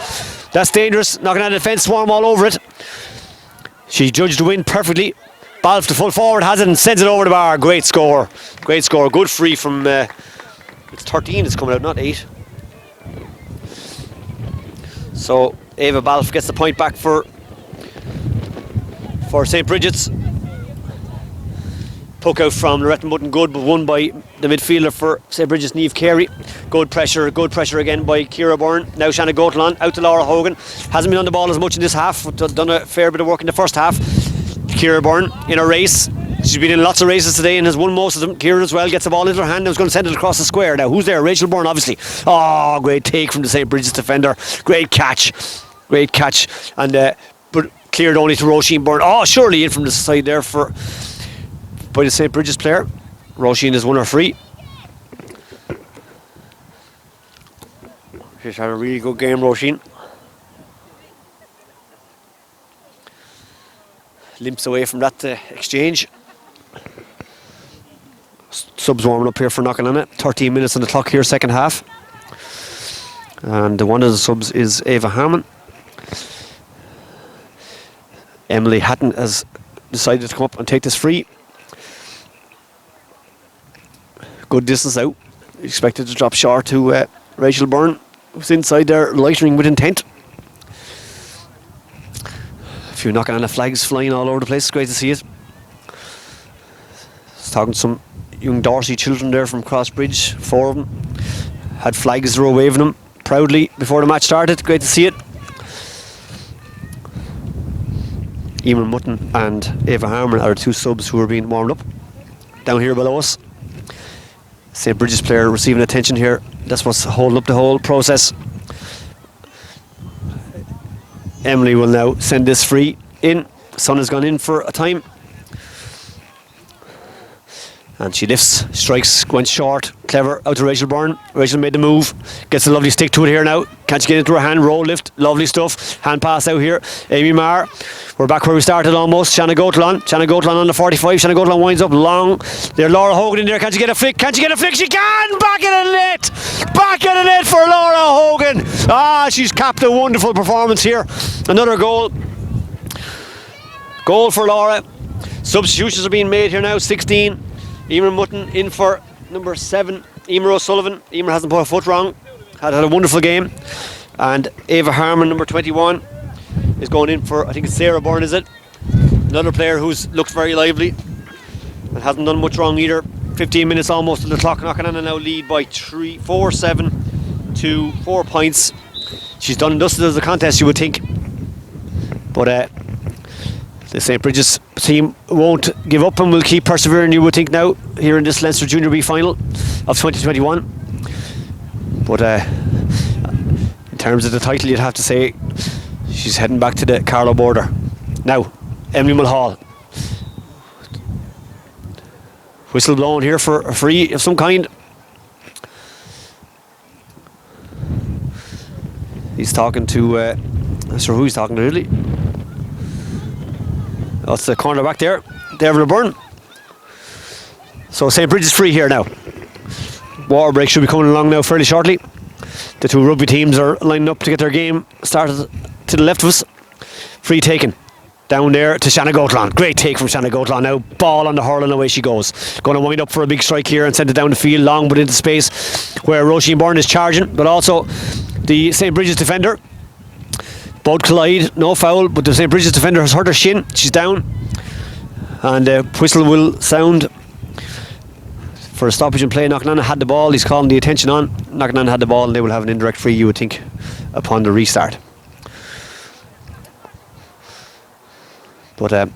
That's dangerous. Knocking on the defence, swarm all over it. She judged the win perfectly. Balf, the full forward, has it and sends it over the bar. Great score. Great score. Good free from. It's 13 is coming out, not 8. So Ava Balf gets the point back for St. Bridget's. Puck out from Loretta Mutton, good, but won by the midfielder for St. Bridget's, Niamh Carey. Good pressure again by Ciara Byrne. Now Shanna Goatlan out to Laura Hogan. Hasn't been on the ball as much in this half, done a fair bit of work in the first half. Ciara Byrne in a race. She's been in lots of races today and has won most of them. Ciara as well gets the ball into her hand and is going to send it across the square. Now who's there? Rachel Byrne, obviously. Oh, great take from the St. Bridget's defender. Great catch. And but cleared only to Roisin Byrne. Oh, surely in from the side there by the St. Bridget's player. Roisin has won her free. She's had a really good game, Roisin. Limps away from that exchange. Subs warming up here for knocking on it. 13 minutes on the clock here, second half. And one of the subs is Ava Harmon. Emily Hatton has decided to come up and take this free. Good distance out. Expected to drop short to Rachel Byrne, who's inside there, lightning with intent. A few knocking on the flags flying all over the place. It's great to see it. I was talking to some young Dorsey children there from Crossbridge, 4 of them. Had flags, they were waving them proudly before the match started. Great to see it. Emer Mutton and Ava Harmon are the 2 subs who are being warmed up. Down here below us, St. Bridget's player receiving attention here. That's what's holding up the whole process. Emily will now send this free in. Sun has gone in for a time. And she lifts, strikes, went short, clever, out to Rachel Byrne. Rachel made the move, gets a lovely stick to it here now. Can't she get into her hand, roll, lift, lovely stuff. Hand pass out here, Amy Marr. We're back where we started almost. Shanna Goatlan on the 45. Shanna Goatlan winds up long. There, Laura Hogan in there. Can't she get a flick? She can! Back in the net! Back in the net for Laura Hogan. Ah, she's capped a wonderful performance here. Another goal. Goal for Laura. Substitutions are being made here now, 16. Emer Mutton in for number 7, Emer O'Sullivan. Emer hasn't put a foot wrong. Had a wonderful game. And Ava Harmon, number 21, is going in for, I think it's Sarah Byrne, is it? Another player who's looked very lively and hasn't done much wrong either. 15 minutes almost on the clock, knocking on and now lead by 4-7 to 4 points. She's done and dusted as a contest, you would think. But the St. Bridget's team won't give up and will keep persevering, you would think, now here in this Leinster Junior B final of 2021. But in terms of the title, you'd have to say she's heading back to the Carlow border. Now, Emily Mulhall. Whistle blown here for a free of some kind. He's talking to, not sure who he's talking to really. That's the corner back there, David Byrne. So St. Bridget's free here now. Water break should be coming along now fairly shortly. The 2 rugby teams are lining up to get their game started to the left of us. Free taken. Down there to Shanna Goatlan. Great take from Shanna Goatlan now. Ball on the hurl and away she goes. Going to wind up for a big strike here and send it down the field long but into space where Roisin Byrne is charging, but also the St. Bridget's defender. Both collide, no foul, but the St. Bridget's defender has hurt her shin. She's down. And whistle will sound for a stoppage in play. Knocknana had the ball, he's calling the attention on. Knocknana had the ball and they will have an indirect free, you would think, upon the restart. But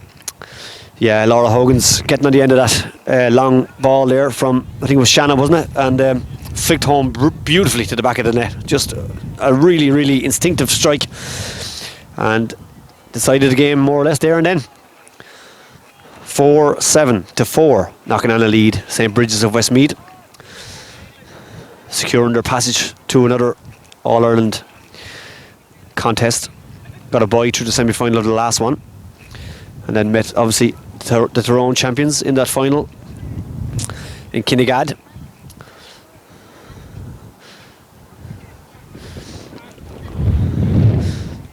Yeah, Laura Hogan's getting on the end of that long ball there from, I think it was Shanna, wasn't it? And flicked home beautifully to the back of the net. Just a really, really instinctive strike. And decided the game more or less there and then. 4-7-4, knocking on a lead. St. Bridget's of Westmeath securing their passage to another All-Ireland contest. Got a bye through the semi-final of the last one. And then met, obviously, the Tyrone champions in that final in Kinnegad.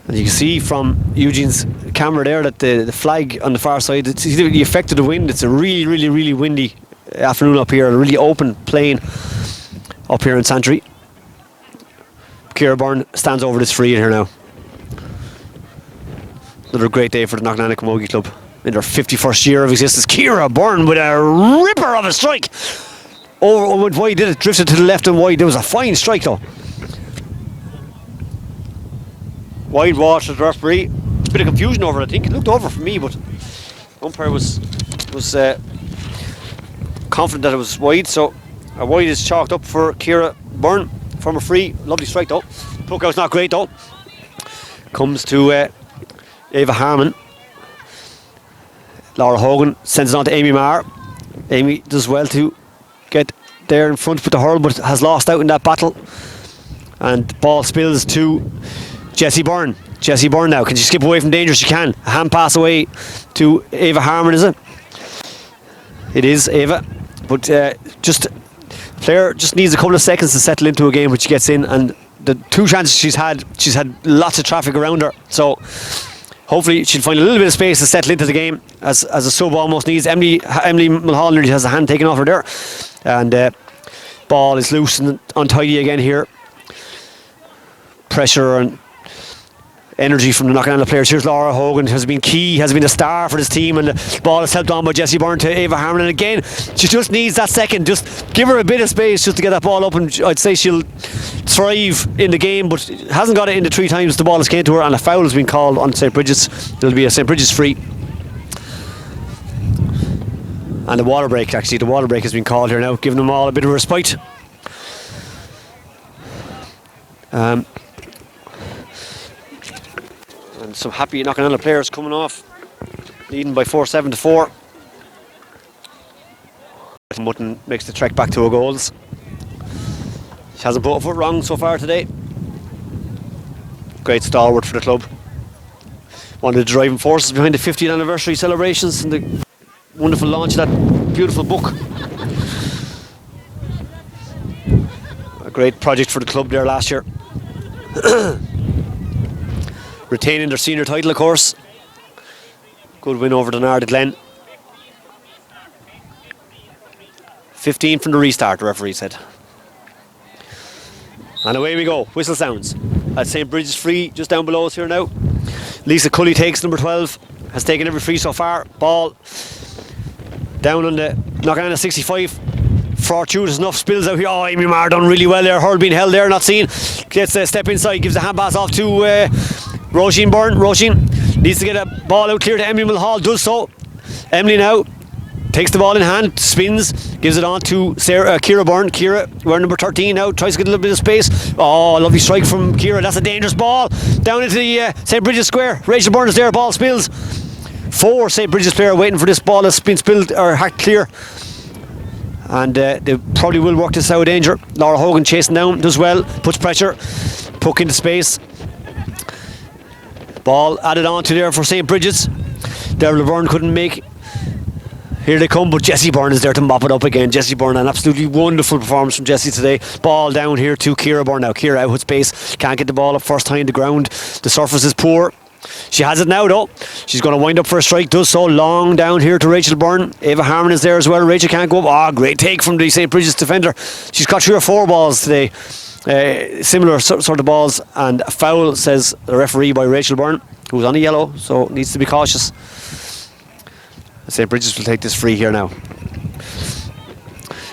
And you can see from Eugene's camera there that the flag on the far side, it's the effect of the wind. It's a really, really, really windy afternoon up here, a really open plain up here in Santry. Ciara Byrne stands over this free in here now. Another great day for the Knocknana Camogie Club in their 51st year of existence. Ciara Byrne with a ripper of a strike. Over with wide, did it, drifted to the left and wide. There was a fine strike though. Wide watch of the referee. A bit of confusion over it, I think. It looked over for me, but umpire was confident that it was wide, so a wide is chalked up for Ciara Byrne from a free. Lovely strike though. Puck out's not great though. Comes to Ava Harmon. Laura Hogan sends it on to Amy Maher. Amy does well to get there in front with the hurl, but has lost out in that battle. And ball spills to Jessie Byrne. Jessie Byrne now. Can she skip away from danger? She can. A hand pass away to Ava Harmon, is it? It is Ava. But player just needs a couple of seconds to settle into a game when she gets in, and the two chances she's had lots of traffic around her. So hopefully she'll find a little bit of space to settle into the game as a sub almost needs. Emily Mulhall nearly has a hand taken off her there. And ball is loose and untidy again here. Pressure and energy from the Knocknana players. Here's Laura Hogan, has been key, has been a star for this team, and the ball is helped on by Jessie Byrne to Ava Harmon. And again, she just needs that second. Just give her a bit of space just to get that ball up, and I'd say she'll thrive in the game, but hasn't got it in the 3 times the ball has came to her, and a foul has been called on St. Bridget's. There'll be a St. Bridget's free. And the water break has been called here now, giving them all a bit of respite. And some happy Knocknana players coming off, leading by 4-7-4. Mutton makes the trek back to her goals. She hasn't put a foot wrong so far today. Great stalwart for the club. One of the driving forces behind the 50th anniversary celebrations and the wonderful launch of that beautiful book. A great project for the club there last year. Retaining their senior title, of course. Good win over Denard Glen. 15 from the restart, the referee said. And away we go. Whistle sounds. At St. Bridget's free, just down below us here now. Lisa Cully takes number 12. Has taken every free so far. Ball down on the Knocknana 65. Fortuitous enough, spills out here. Oh, Amy Maher done really well there. Hurl being held there, not seen. Gets a step inside, gives a hand pass off to Roisin Byrne. Roisin needs to get a ball out clear to Emily Mulhall, does so. Emily now takes the ball in hand, spins, gives it on to Ciara Byrne. Ciara, wearing number 13 now, tries to get a little bit of space. Oh, lovely strike from Ciara. That's a dangerous ball. Down into the St. Bridget's square. Rachel Byrne is there, ball spills. 4 St. Bridget's player waiting for this ball that's been spilled or hacked clear. And they probably will work this out of danger. Laura Hogan chasing down, does well, puts pressure, puck into space. Ball added on to there for St. Bridget's. Deborah Byrne couldn't make. Here they come, but Jessie Byrne is there to mop it up again. Jessie Byrne, an absolutely wonderful performance from Jessie today. Ball down here to Ciara Byrne now. Ciara out with space, can't get the ball up first time the ground. The surface is poor. She has it now though. She's going to wind up for a strike, does so. Long down here to Rachel Byrne. Ava Harmon is there as well. Rachel can't go up. Ah, great take from the St. Bridget's defender. She's got 3 or 4 balls today. Similar sort of balls, and a foul, says the referee, by Rachel Byrne, who's on a yellow, so needs to be cautious. St. Bridget's will take this free here now.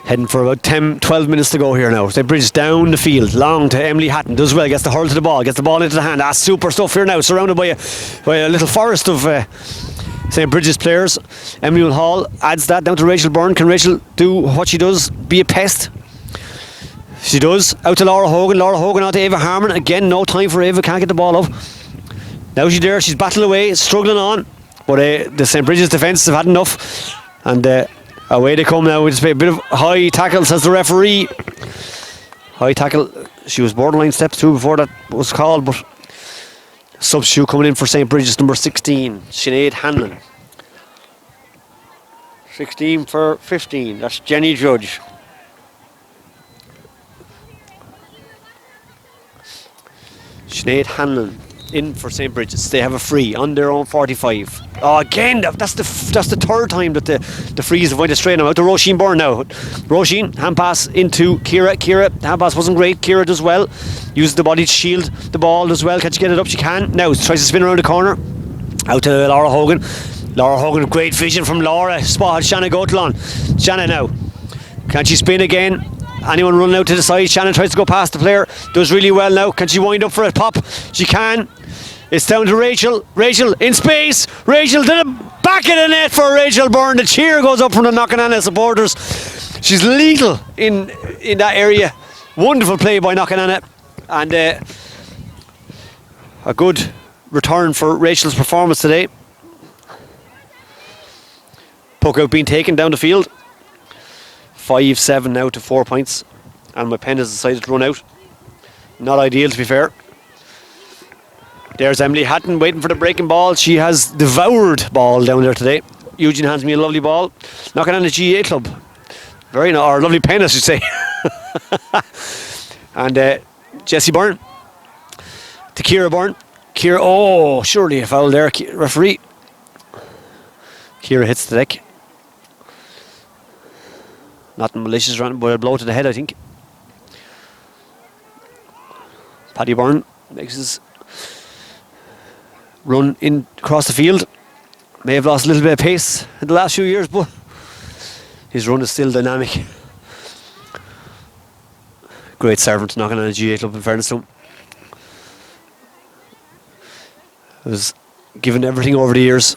Heading for about 10-12 minutes to go here now. St. Bridget's down the field, long to Emily Hatton, does well, gets the hurl to the ball, gets the ball into the hand. Super stuff here now, surrounded by a little forest of St. Bridget's players. Emily Mulhall adds that down to Rachel Byrne. Can Rachel do what she does? Be a pest? She does. Out to Laura Hogan. Laura Hogan out to Ava Harmon. Again, no time for Ava. Can't get the ball up. Now she's there. She's battling away. Struggling on. But the St. Bridget's defence have had enough. And away they come now. We just play a bit of high tackle, says the referee. High tackle. She was borderline steps too before that was called. But substitute coming in for St. Bridget's, number 16, Sinead Hanlon. 16 for 15. That's Jenny Judge. Sinead Hanlon in for St. Bridget's. They have a free on their own 45. Oh, again, that's the third time that the frees have went astray. Now out to Roisin Byrne now. Roisin, hand pass into Ciara. Ciara, hand pass wasn't great. Ciara does well. Uses the body to shield the ball as well. Can she get it up? She can. Now tries to spin around the corner. Out to Laura Hogan. Laura Hogan, great vision from Laura. Spotted Shanna Gotelon. Shanna now. Can she spin again? Anyone running out to the side? Shannon tries to go past the player. Does really well now. Can she wind up for a pop? She can. It's down to Rachel. Rachel in space. Rachel to the back of the net for Rachel Byrne. The cheer goes up from the Knocknahanna supporters. She's lethal in that area. Wonderful play by Knocknahanna. And a good return for Rachel's performance today. Puck out being taken down the field. 5-7 now to 4 points. And my pen has decided to run out. Not ideal, to be fair. There's Emily Hatton waiting for the breaking ball. She has devoured ball down there today. Eugene hands me a lovely ball. Knocking on the GA club. Very nice, or a lovely pen, I should say. And Jessie Byrne to Ciara Byrne. Ciara, oh, surely a foul there, referee. Ciara hits the deck. Nothing malicious around, but a blow to the head, I think. Paddy Byrne makes his run in across the field. May have lost a little bit of pace in the last few years, but his run is still dynamic. Great servant knocking on a GA club, in fairness to him. Was given everything over the years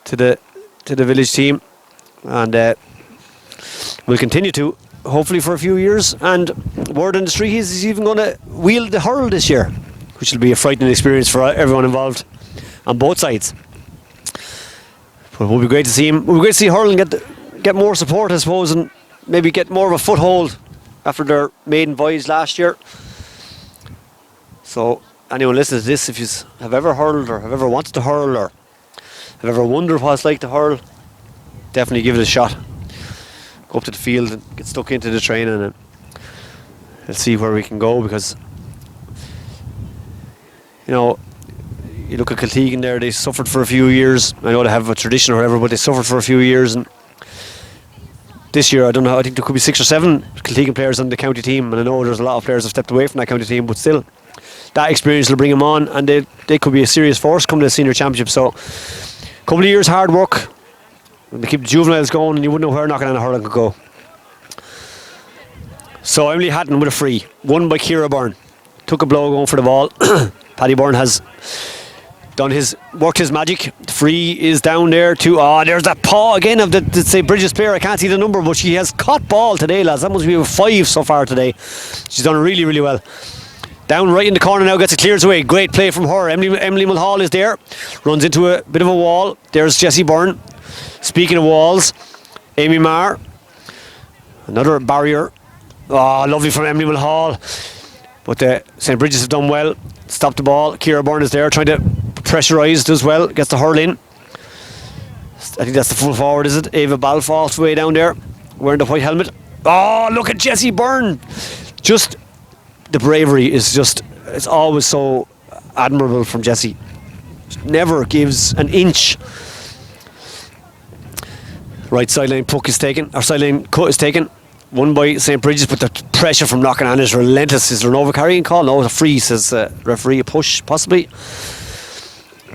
to the village team, and will continue to, hopefully for a few years. And word on the street, he's even going to wield the hurl this year, which will be a frightening experience for everyone involved on both sides. But it will be great to see him. It will be great to see hurling get more support, I suppose, and maybe get more of a foothold after their maiden voyage last year. So anyone listening to this, if you have ever hurled or have ever wanted to hurl or have ever wondered what it's like to hurl, definitely give it a shot. Go up to the field and get stuck into the training, and let's see where we can go, because you know, you look at Kiltegan there, they suffered for a few years. I know they have a tradition or whatever, but they suffered for a few years, and this year, I don't know, I think there could be 6 or 7 Kiltegan players on the county team, and I know there's a lot of players who have stepped away from that county team, but still, that experience will bring them on, and they could be a serious force come to the senior championship. So, a couple of years hard work, and they keep the juveniles going, and you wouldn't know where Knocknahanna hurling could go. So Emily Hatton with a free, won by Ciara Byrne. Took a blow going for the ball. Paddy Byrne has worked his magic. The free is down there to, there's that paw again of the St. Bridget's player. I can't see the number, but she has caught ball today, lads. That must be a 5 so far today. She's done really, really well. Down right in the corner now, gets it cleared away. Great play from her. Emily Mulhall is there. Runs into a bit of a wall. There's Jessie Byrne. Speaking of walls, Amy Marr. Another barrier. Oh, lovely from Emily Mulhall. But St. Bridget's have done well. Stopped the ball. Ciara Byrne is there trying to pressurise, does well. Gets the hurl in. I think that's the full forward, is it? Ava Balfour's way down there, wearing the white helmet. Oh, look at Jessie Byrne. Just the bravery is just, it's always so admirable from Jessie. Never gives an inch. Right sideline puck is taken, or sideline cut is taken. Won by St. Bridget's, but the pressure from Knocknahanna is relentless. Is there an overcarrying call? No, it's a free, says referee. A push, possibly.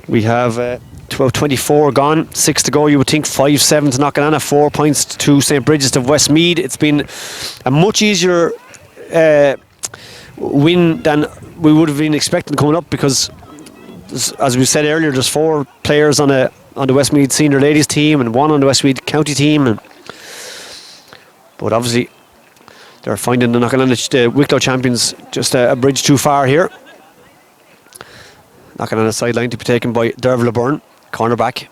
We have 12:24 gone, 6 to go. You would think 5-7 to Knocknahanna, 4 points to St. Bridget's of Westmeath. It's been a much easier win than we would have been expecting coming up, because as we said earlier, there's 4 players on the Westmeath senior ladies team and 1 on the Westmeath county team. But obviously, they're finding the knocking on the Wicklow champions just a bridge too far here. Knocking on the sideline to be taken by Derval Byrne, cornerback.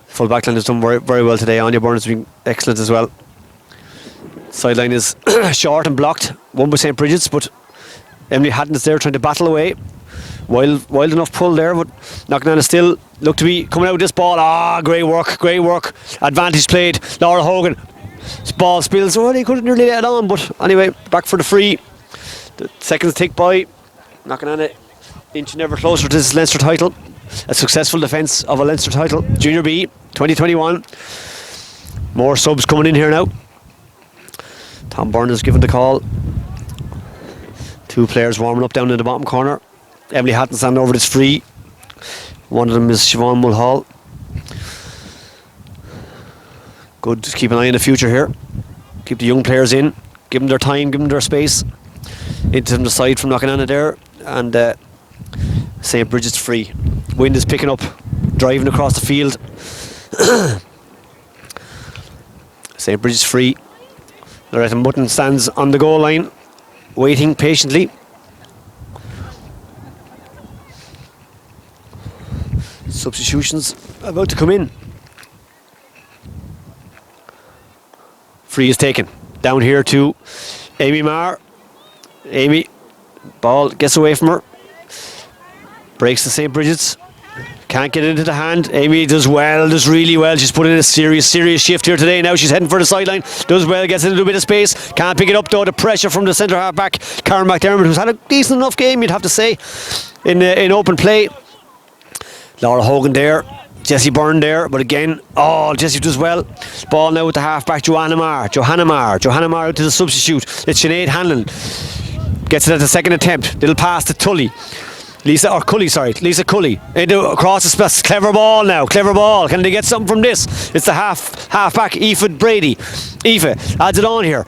Full back line has done very, very well today. Anya Byrne has been excellent as well. Sideline is short and blocked, won by St. Bridget's, but Emily Hatton is there trying to battle away. Wild enough pull there, but Knocknana still look to be coming out with this ball. Great work. Advantage played. Laura Hogan. Ball spills. They couldn't nearly let it on, but anyway, back for the free. The seconds tick by. Knocknana inch and ever closer to this Leinster title. A successful defence of a Leinster title. Junior B, 2021. More subs coming in here now. Tom Byrne has given the call. 2 players warming up down in the bottom corner. Emily Hatton standing over this free. One of them is Siobhan Mulhall. Good to keep an eye on the future here. Keep the young players in. Give them their time, give them their space. Into them the side from Knocknana there. And St. Bridget's free. Wind is picking up, driving across the field. St. Bridget's free. Loretta Mutton stands on the goal line, waiting patiently. Substitutions about to come in. Free is taken. Down here to Amy Marr. Amy, ball gets away from her. Breaks to St. Bridget's. Can't get into the hand. Amy does well, does really well. She's put in a serious shift here today. Now she's heading for the sideline. Does well, gets into a bit of space. Can't pick it up though. The pressure from the centre half back, Karen McDermott, who's had a decent enough game, you'd have to say, in open play. Laura Hogan there. Jessie Byrne there, but again, Jessie does well. Ball now with the half-back, Johanna Marr out to the substitute. It's Sinead Hanlon. Gets it at the second attempt. Little pass to Tully. Lisa Cully. Across the space. Clever ball now. Can they get something from this? It's the half-back, Aoife Brady. Aoife adds it on here.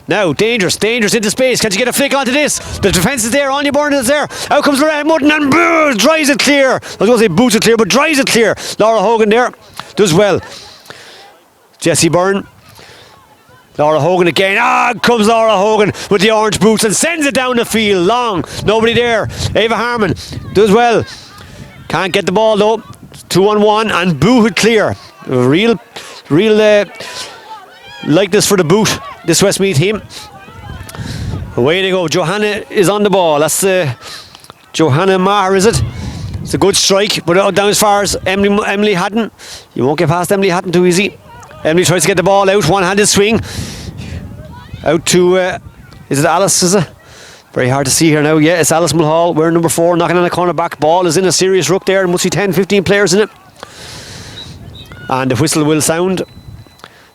Now, dangerous into space. Can she get a flick onto this? The defence is there. Anya Byrne is there. Out comes Loretta Mutton and drives it clear. I was going to say boots it clear, but drives it clear. Laura Hogan there. Does well. Jessie Byrne. Laura Hogan again. Comes Laura Hogan with the orange boots and sends it down the field. Long. Nobody there. Ava Harmon does well. Can't get the ball though. 2-on-1 and boo it clear. Real likeness for the boot. This Westmeath team. Away they go. Johanna is on the ball. That's Johanna Maher, is it? It's a good strike, but down as far as Emily Hatton. You won't get past Emily Hatton too easy. Emily tries to get the ball out. One-handed swing. Out to, is it Alice, is it? Very hard to see here now. Yeah, it's Alice Mulhall. We're number 4, knocking on the corner back. Ball is in a serious ruck there. There must be 10, 15 players in it. And the whistle will sound.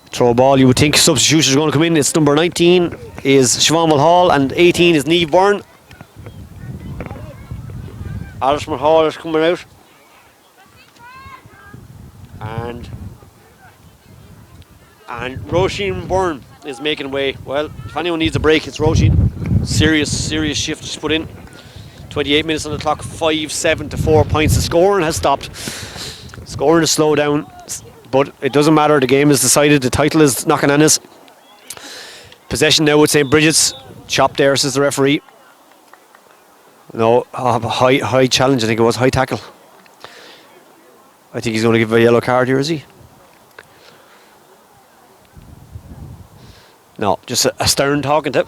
Throw ball, you would think substitutions are going to come in. It's number 19 is Siobhan Mulhall and 18 is Niamh Byrne. Alice Mulhall is coming out. And Roisin Byrne is making way. Well, if anyone needs a break, it's Roisin. Serious shift she's put in. 28 minutes on the clock, 5-7 to 4 points. The scoring has stopped. Scoring is slowed down. But it doesn't matter, the game is decided, the title is knocking on us. Possession now with St. Bridget's. Chop there, says the referee. No, high challenge, I think it was, high tackle. I think he's going to give a yellow card here, is he? No, just a stern talking to.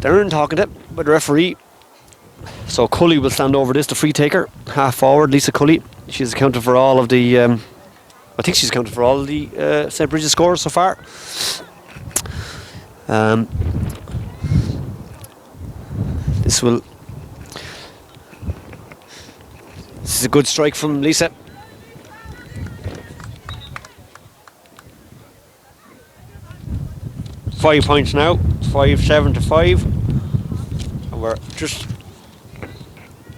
But the referee. So Cully will stand over this, the free taker. Half forward, Lisa Cully. She's accounted for all of the I think she's accounted for all of the St. Bridget's scores so far. This is a good strike from Lisa. Five points now, 5-7 to 5. And we're just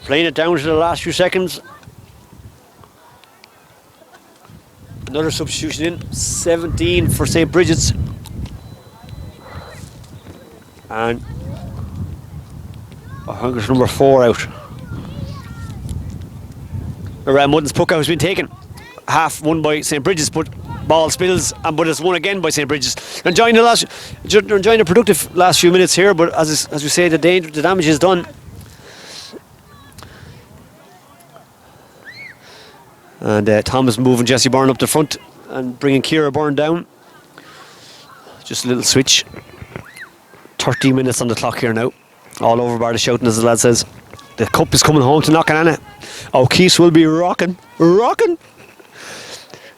playing it down to the last few seconds. Another substitution in, 17 for St. Bridget's. And I think it's number 4 out. Mutton's puck out has been taken. Half won by St. Bridges, but ball spills, but it's won again by St. Bridges. Enjoying the productive last few minutes here, but as we say, the damage is done. And Thomas moving Jesse Byrne up the front and bringing Ciara Byrne down. Just a little switch. 30 minutes on the clock here now. All over bar the shouting, as the lad says. The cup is coming home to Knockanaga. O'Keefe will be rocking.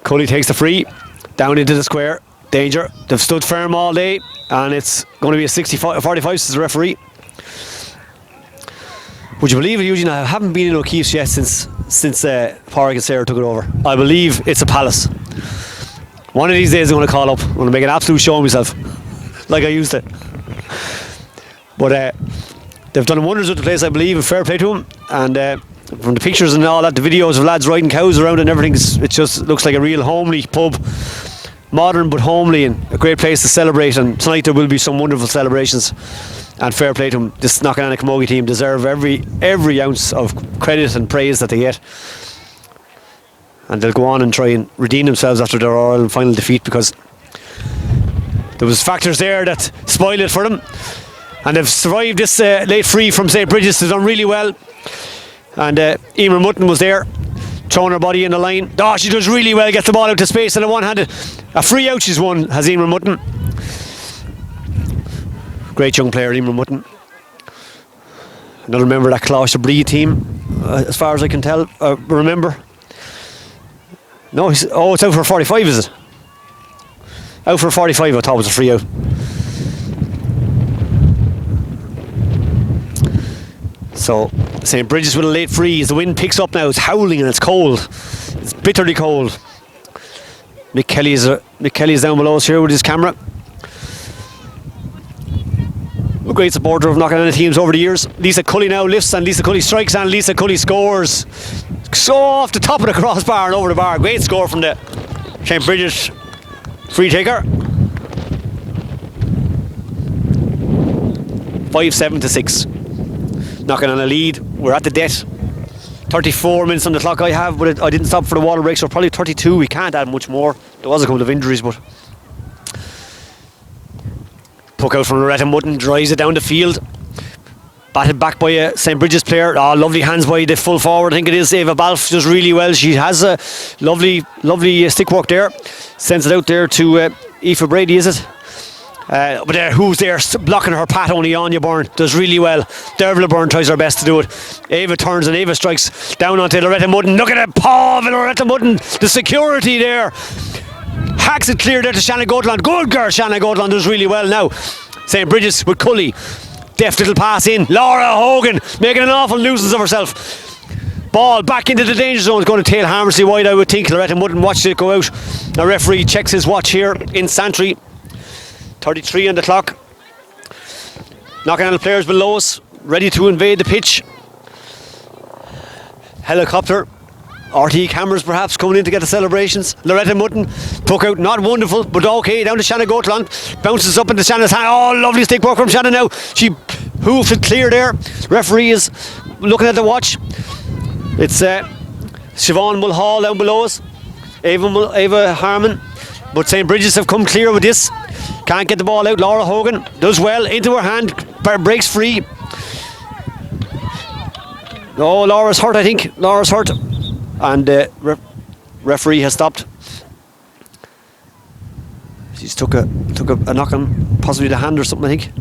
Cully takes the free. Down into the square. Danger. They've stood firm all day. And it's going to be a 45, says the referee. Would you believe it, Eugene? I haven't been in O'Keefe's yet since Pádraig and Sarah took it over. I believe it's a palace. One of these days I'm going to call up. I'm going to make an absolute show of myself. Like I used to. But they've done wonders with the place, I believe, and fair play to them. And from the pictures and all that, the videos of lads riding cows around and everything, it just looks like a real homely pub. Modern but homely, and a great place to celebrate. And tonight there will be some wonderful celebrations. And fair play to them. This Knockanaga Camogie team deserve every ounce of credit and praise that they get. And they'll go on and try and redeem themselves after their All Ireland final defeat, because there was factors there that spoiled it for them. And they've survived this late free from St. Bridges. They've done really well. And Emer Mutton was there, throwing her body in the line. Oh, she does really well, gets the ball out to space, and a one-handed, a free out she's won, has Emer Mutton. Great young player, Emer Mutton. Another member of that Cláiste Brí team, as far as I can tell, remember. No, it's out for a 45, is it? Out for a 45, I thought it was a free out. So, St. Bridges with a late freeze. The wind picks up now. It's howling and it's cold. It's bitterly cold. Mick Kelly's down below us here with his camera. A great supporter of Knockanaga teams over the years. Lisa Cully now lifts, and Lisa Cully strikes, and Lisa Cully scores. So off the top of the crossbar and over the bar. Great score from the St. Bridges free taker. 5-7-6. Knockanaga lead. We're at the death. 34 minutes on the clock I have, but I didn't stop for the water break, so probably 32. We can't add much more. There was a couple of injuries, but puck out from Loretta Mutton, drives it down the field. Batted back by a St. Bridges player. Oh, lovely hands by the full forward. I think it is Eva Balfe, does really well. She has a lovely stick work there. Sends it out there to Aoife Brady, is it? But who's there blocking her path? Only Anya Byrne does really well. Dervla Byrne tries her best to do it. Ava turns and Ava strikes down onto Loretta Mutton. Look at it, paw of Loretta Mutton. The security there. Hacks it clear there to Shanna Goatland. Good girl, Shanna Goatland does really well now. St. Bridges with Cully. Deft little pass in. Laura Hogan making an awful nuisance of herself. Ball back into the danger zone. It's going to tail harmlessly wide, I would think. Loretta Mutton watched it go out. The referee checks his watch here in Santry. 33 on the clock. Knockanaga players below us, ready to invade the pitch. Helicopter, RTE cameras perhaps coming in to get the celebrations. Loretta Mutton, puck out, not wonderful, but okay, down to Shanna Goatland. Bounces up into Shanna's hand. Oh, lovely stick work from Shanna now. She hoofed it clear there. Referee is looking at the watch. It's Siobhan Mulhall down below us. Ava Harmon. But St. Bridges have come clear with this. Can't get the ball out. Laura Hogan does well, into her hand, breaks free. Oh, Laura's hurt, I think. Laura's hurt. And referee has stopped. She's took a knock on possibly the hand or something, I think.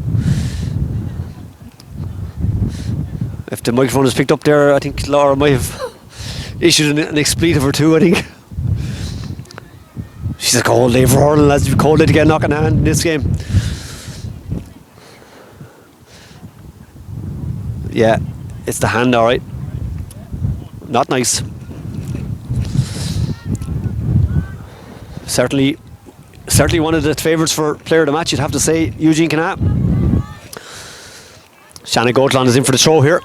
If the microphone is picked up there, I think Laura might have issued an expletive or two, I think. She's a cold day for hurling, lads. It's a cold day to get a knock on the hand in this game. Yeah, it's the hand, alright. Not nice. Certainly one of the favourites for player of the match, you'd have to say, Eugene Canat. Shanna Goatland is in for the throw here.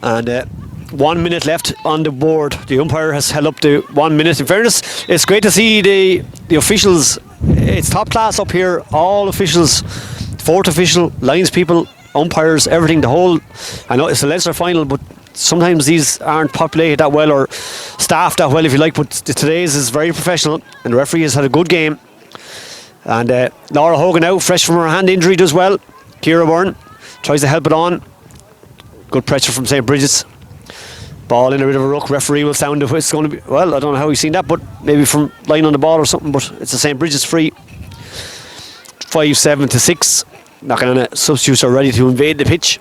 And 1 minute left on the board. The umpire has held up to 1 minute. In fairness, it's great to see the officials. It's top class up here. All officials, fourth official, lines people, umpires, everything. The whole. I know it's a Leinster final, but sometimes these aren't populated that well or staffed that well, if you like, but today's is very professional, and the referee has had a good game. And Laura Hogan out, fresh from her hand injury, does well. Ciara Byrne tries to help it on. Good pressure from St. Bridget's. Ball in a bit of a ruck. Referee will sound if it's going to be, well, I don't know how he's seen that, but maybe from lying on the ball or something, but it's a St. Bridget's free. 5-7 to 6. Knockanaw substitutes are ready to invade the pitch.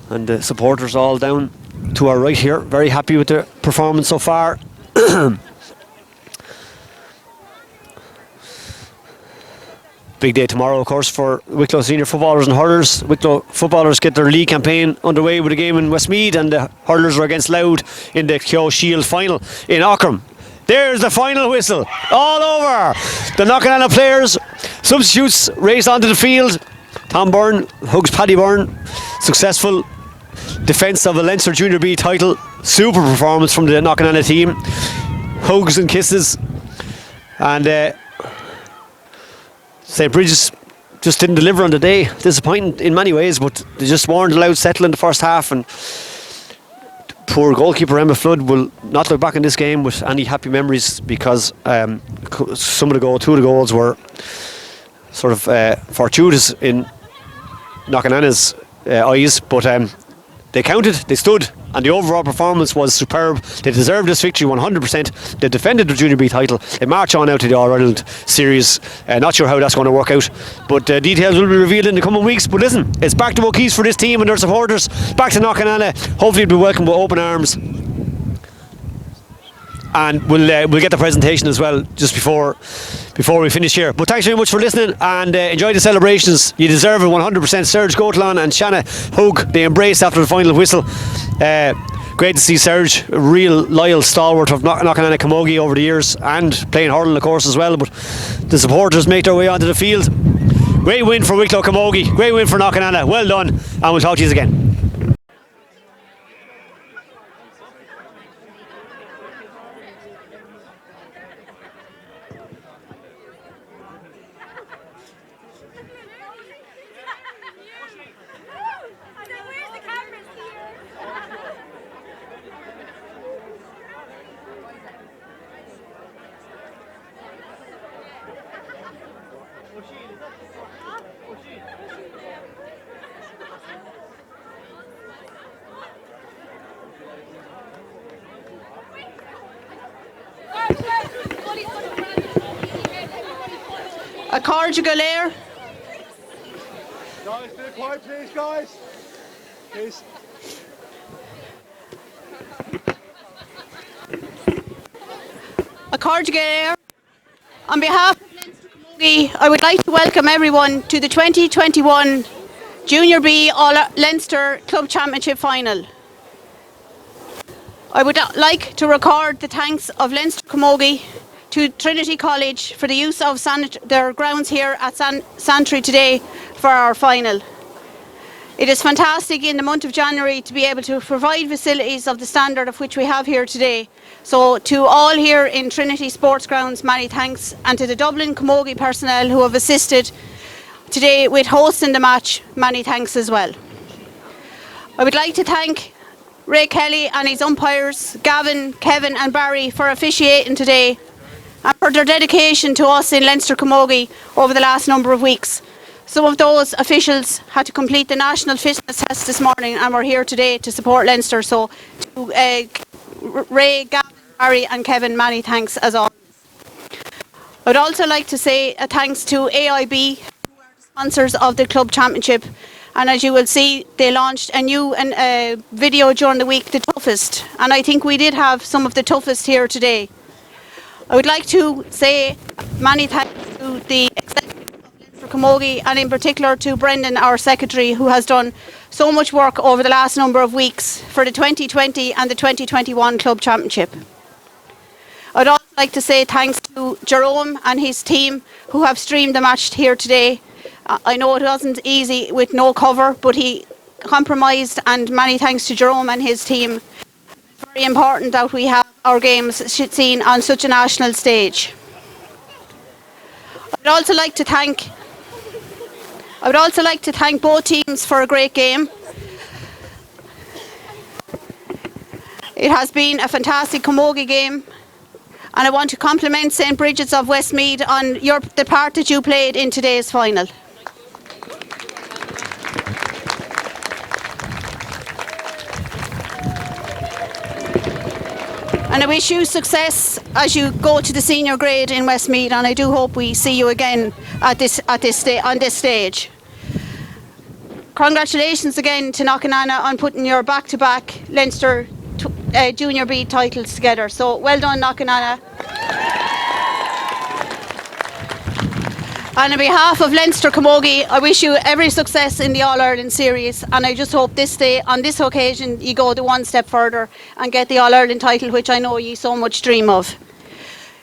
And the supporters all down to our right here. Very happy with their performance so far. Big day tomorrow, of course, for Wicklow senior footballers and hurlers. Wicklow footballers get their league campaign underway with a game in Westmeath, and the hurlers are against Louth in the Kyo Shield final in Aughrim. There's the final whistle, all over. The Knockanaw players, substitutes race onto the field. Tom Byrne hugs Paddy Byrne. Successful defence of the Leinster Junior B title. Super performance from the Knockanaw team. Hugs and kisses. And St. Bridget's just didn't deliver on the day. Disappointing in many ways, but they just weren't allowed to settle in the first half, and poor goalkeeper Emma Flood will not look back in this game with any happy memories, because two of the goals were sort of fortuitous in Knockananna's eyes, but they counted, they stood, and the overall performance was superb. They deserved this victory 100%. They defended the Junior B title. They march on out to the All-Ireland series. Not sure how that's going to work out, but details will be revealed in the coming weeks. But listen, it's back to O'Keefe's for this team and their supporters. Back to Knockanaw. Hopefully it'll be welcomed with open arms. And we'll get the presentation as well just before we finish here. But thanks very much for listening, and enjoy the celebrations. You deserve it 100%. Serge Goatlan and Shanna Hogue, they embraced after the final whistle. Great to see Serge, a real loyal stalwart of Knockanaw Camogie over the years, and playing hurling of course as well. But the supporters make their way onto the field. Great win for Wicklow Camogie, great win for Knockanaw. Well done, and we'll talk to you again.
A conjugal air.
Guys, be quiet please, guys. Please.
A conjugal air. On behalf of Leinster Camogie, I would like to welcome everyone to the 2021 Junior B All-Leinster Club Championship Final. I would like to record the thanks of Leinster Camogie to Trinity College for the use of their grounds here at Santry today for our final. It is fantastic in the month of January to be able to provide facilities of the standard of which we have here today. So to all here in Trinity Sports Grounds, many thanks, and to the Dublin Camogie personnel who have assisted today with hosting the match, many thanks as well. I would like to thank Ray Kelly and his umpires, Gavin, Kevin and Barry, for officiating today and for their dedication to us in Leinster Camogie over the last number of weeks. Some of those officials had to complete the national fitness test this morning and were here today to support Leinster. So to Ray, Gavin, Barry and Kevin, many thanks as always. I would also like to say a thanks to AIB, who are the sponsors of the club championship. And as you will see, they launched a new video during the week, The Toughest. And I think we did have some of the toughest here today. I would like to say many thanks to the executive of Leinster Camogie, and in particular to Brendan, our secretary, who has done so much work over the last number of weeks for the 2020 and the 2021 Club Championship. I would also like to say thanks to Jerome and his team who have streamed the match here today. I know it wasn't easy with no cover, but he compromised, and many thanks to Jerome and his team. It's very important that we have our games seen on such a national stage. I would also like to thank both teams for a great game. It has been a fantastic camogie game, and I want to compliment St. Bridget's of Westmeath on the part that you played in today's final. And I wish you success as you go to the senior grade in Westmeath, and I do hope we see you again on this stage. Congratulations again to Knocknana on putting your back-to-back Leinster Junior B titles together. So well done, Knocknana. And on behalf of Leinster Camogie, I wish you every success in the All-Ireland series, and I just hope this day, on this occasion, you go the one step further and get the All-Ireland title, which I know you so much dream of.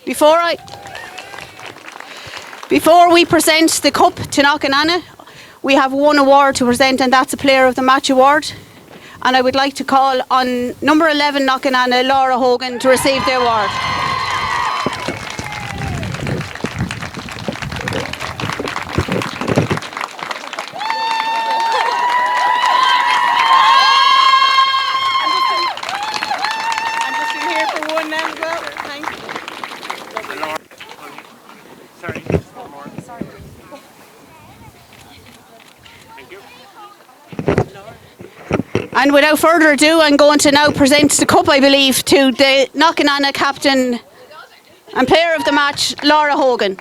Before we present the cup to Knocknana, we have one award to present, and that's a Player of the Match award. And I would like to call on number 11 Knocknana, Laura Hogan, to receive the award. And without further ado, I'm going to now present the cup, I believe, to the Knocknana captain and player of the match, Laura Hogan.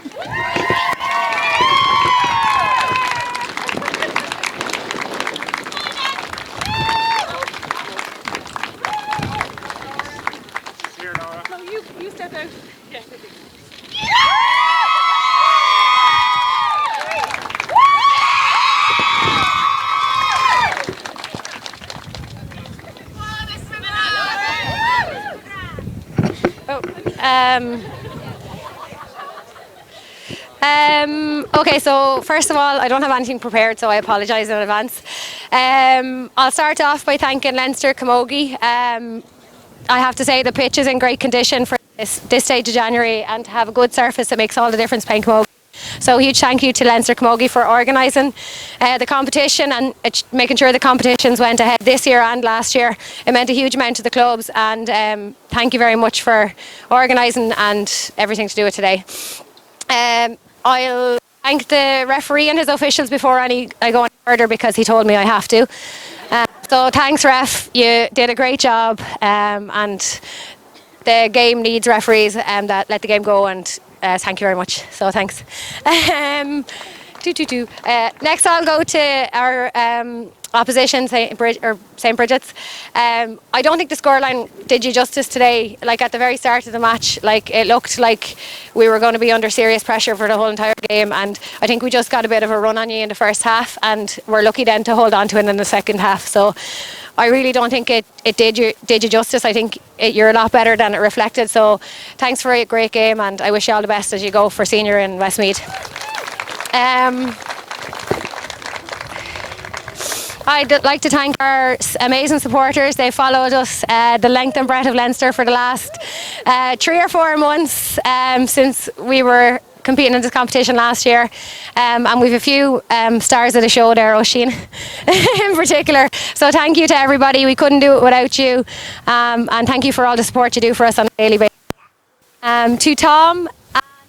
Here, Laura.
No, you step out.
Okay, so first of all, I don't have anything prepared, so I apologise in advance. I'll start off by thanking Leinster Camogie. I have to say the pitch is in great condition for this stage of January, and to have a good surface, it makes all the difference playing camogie. So huge thank you to Leinster Camogie for organising the competition and making sure the competitions went ahead this year and last year. It meant a huge amount to the clubs, and thank you very much for organising and everything to do with today. I'll thank the referee and his officials before I go any further, because he told me I have to. So thanks, ref, you did a great job, and the game needs referees that let the game go, and thank you very much. So thanks. Next I'll go to our opposition, St. Bridget's. I don't think the scoreline did you justice today. Like at the very start of the match, like it looked like we were going to be under serious pressure for the whole entire game, and I think we just got a bit of a run on you in the first half, and we're lucky then to hold on to it in the second half. So I really don't think it did you justice. I think you're a lot better than it reflected. So thanks for a great game, and I wish you all the best as you go for senior in Westmeath. I'd like to thank our amazing supporters. They followed us the length and breadth of Leinster for the last 3 or 4 months since we were competing in this competition last year, and we've a few stars of the show there, Oisin in particular. So thank you to everybody. We couldn't do it without you, and thank you for all the support you do for us on a daily basis. To Tom,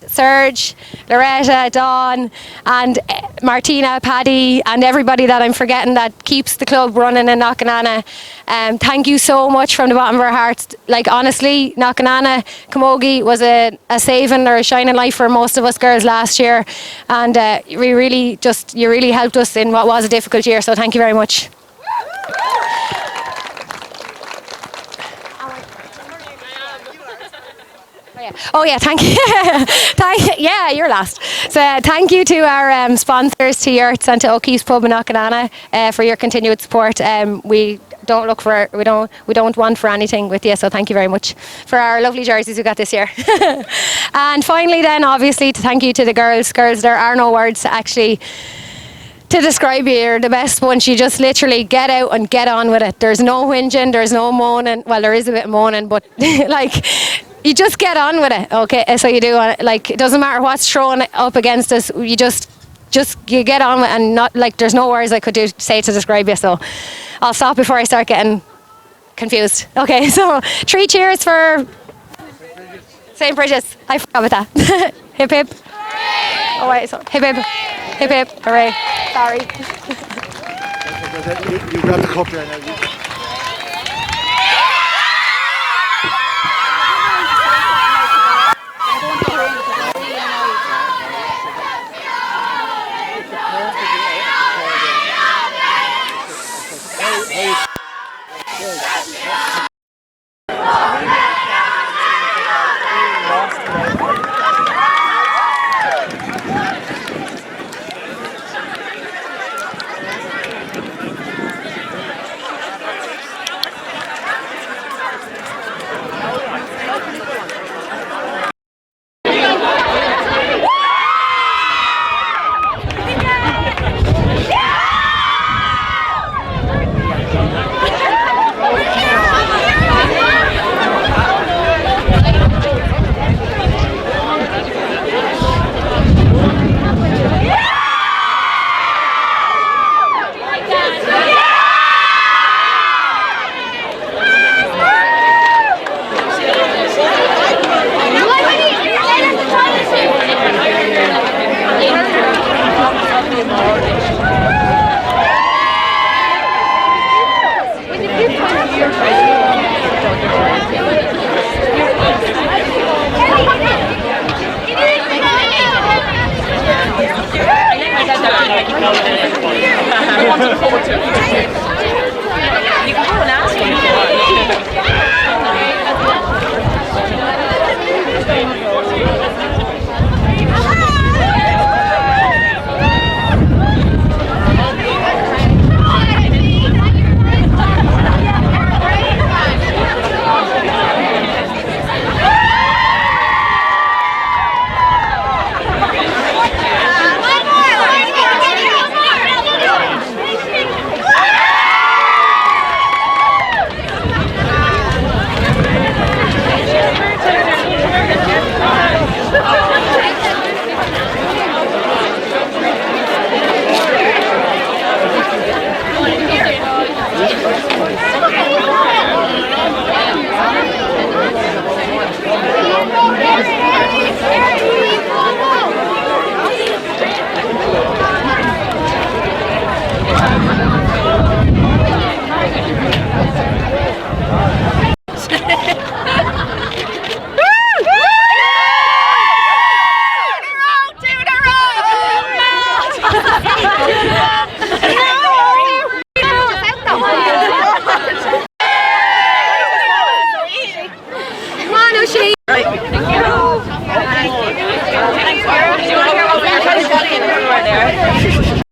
Serge, Loretta, Dawn, and Martina, Paddy, and everybody that I'm forgetting that keeps the club running in Knocknana. Thank you so much from the bottom of our hearts. Like honestly, Knocknana Camogie was a saving or a shining light for most of us girls last year, and you really helped us in what was a difficult year. So thank you very much. Oh yeah, thank you. Yeah, you're last. So thank you to our sponsors, to Yurts and to O'Keefe's Pub in Knocknana for your continued support. We don't want for anything with you, so thank you very much for our lovely jerseys we got this year. And finally then, obviously, to thank you to the girls. Girls, there are no words actually to describe you. You're the best bunch. You just literally get out and get on with it. There's no whinging, there's no moaning. Well, there is a bit of moaning, but like, you just get on with it, okay? So you do, like, it doesn't matter what's thrown up against us, you just you get on with it, and not, like, there's no words I could say to describe you, so I'll stop before I start getting confused. Okay, so 3 cheers for St. Bridget's. I forgot about that. Hip hip. Oh wait, so hip hip. Hip hip. Hooray. Sorry.
You grab the cup there now.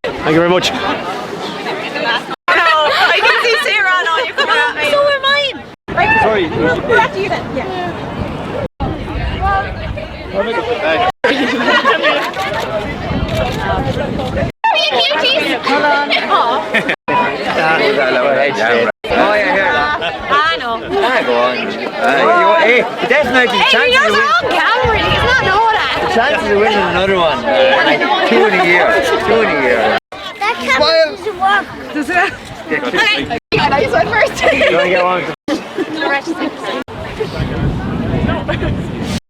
Thank you very much.
I can see Sarah now. You come at me. So am I.
Sorry.
We're after you then. Yeah. Hold on.
Oh, yeah, here.
I know.
Go on. Hey, definitely chances
You're
of winning.
on camera. He does not know that.
Chances of winning another one. Like 2 in a year. 2 in a year.
That camera doesn't work. Does it? Okay. I went first.
You want to get one?
The rest is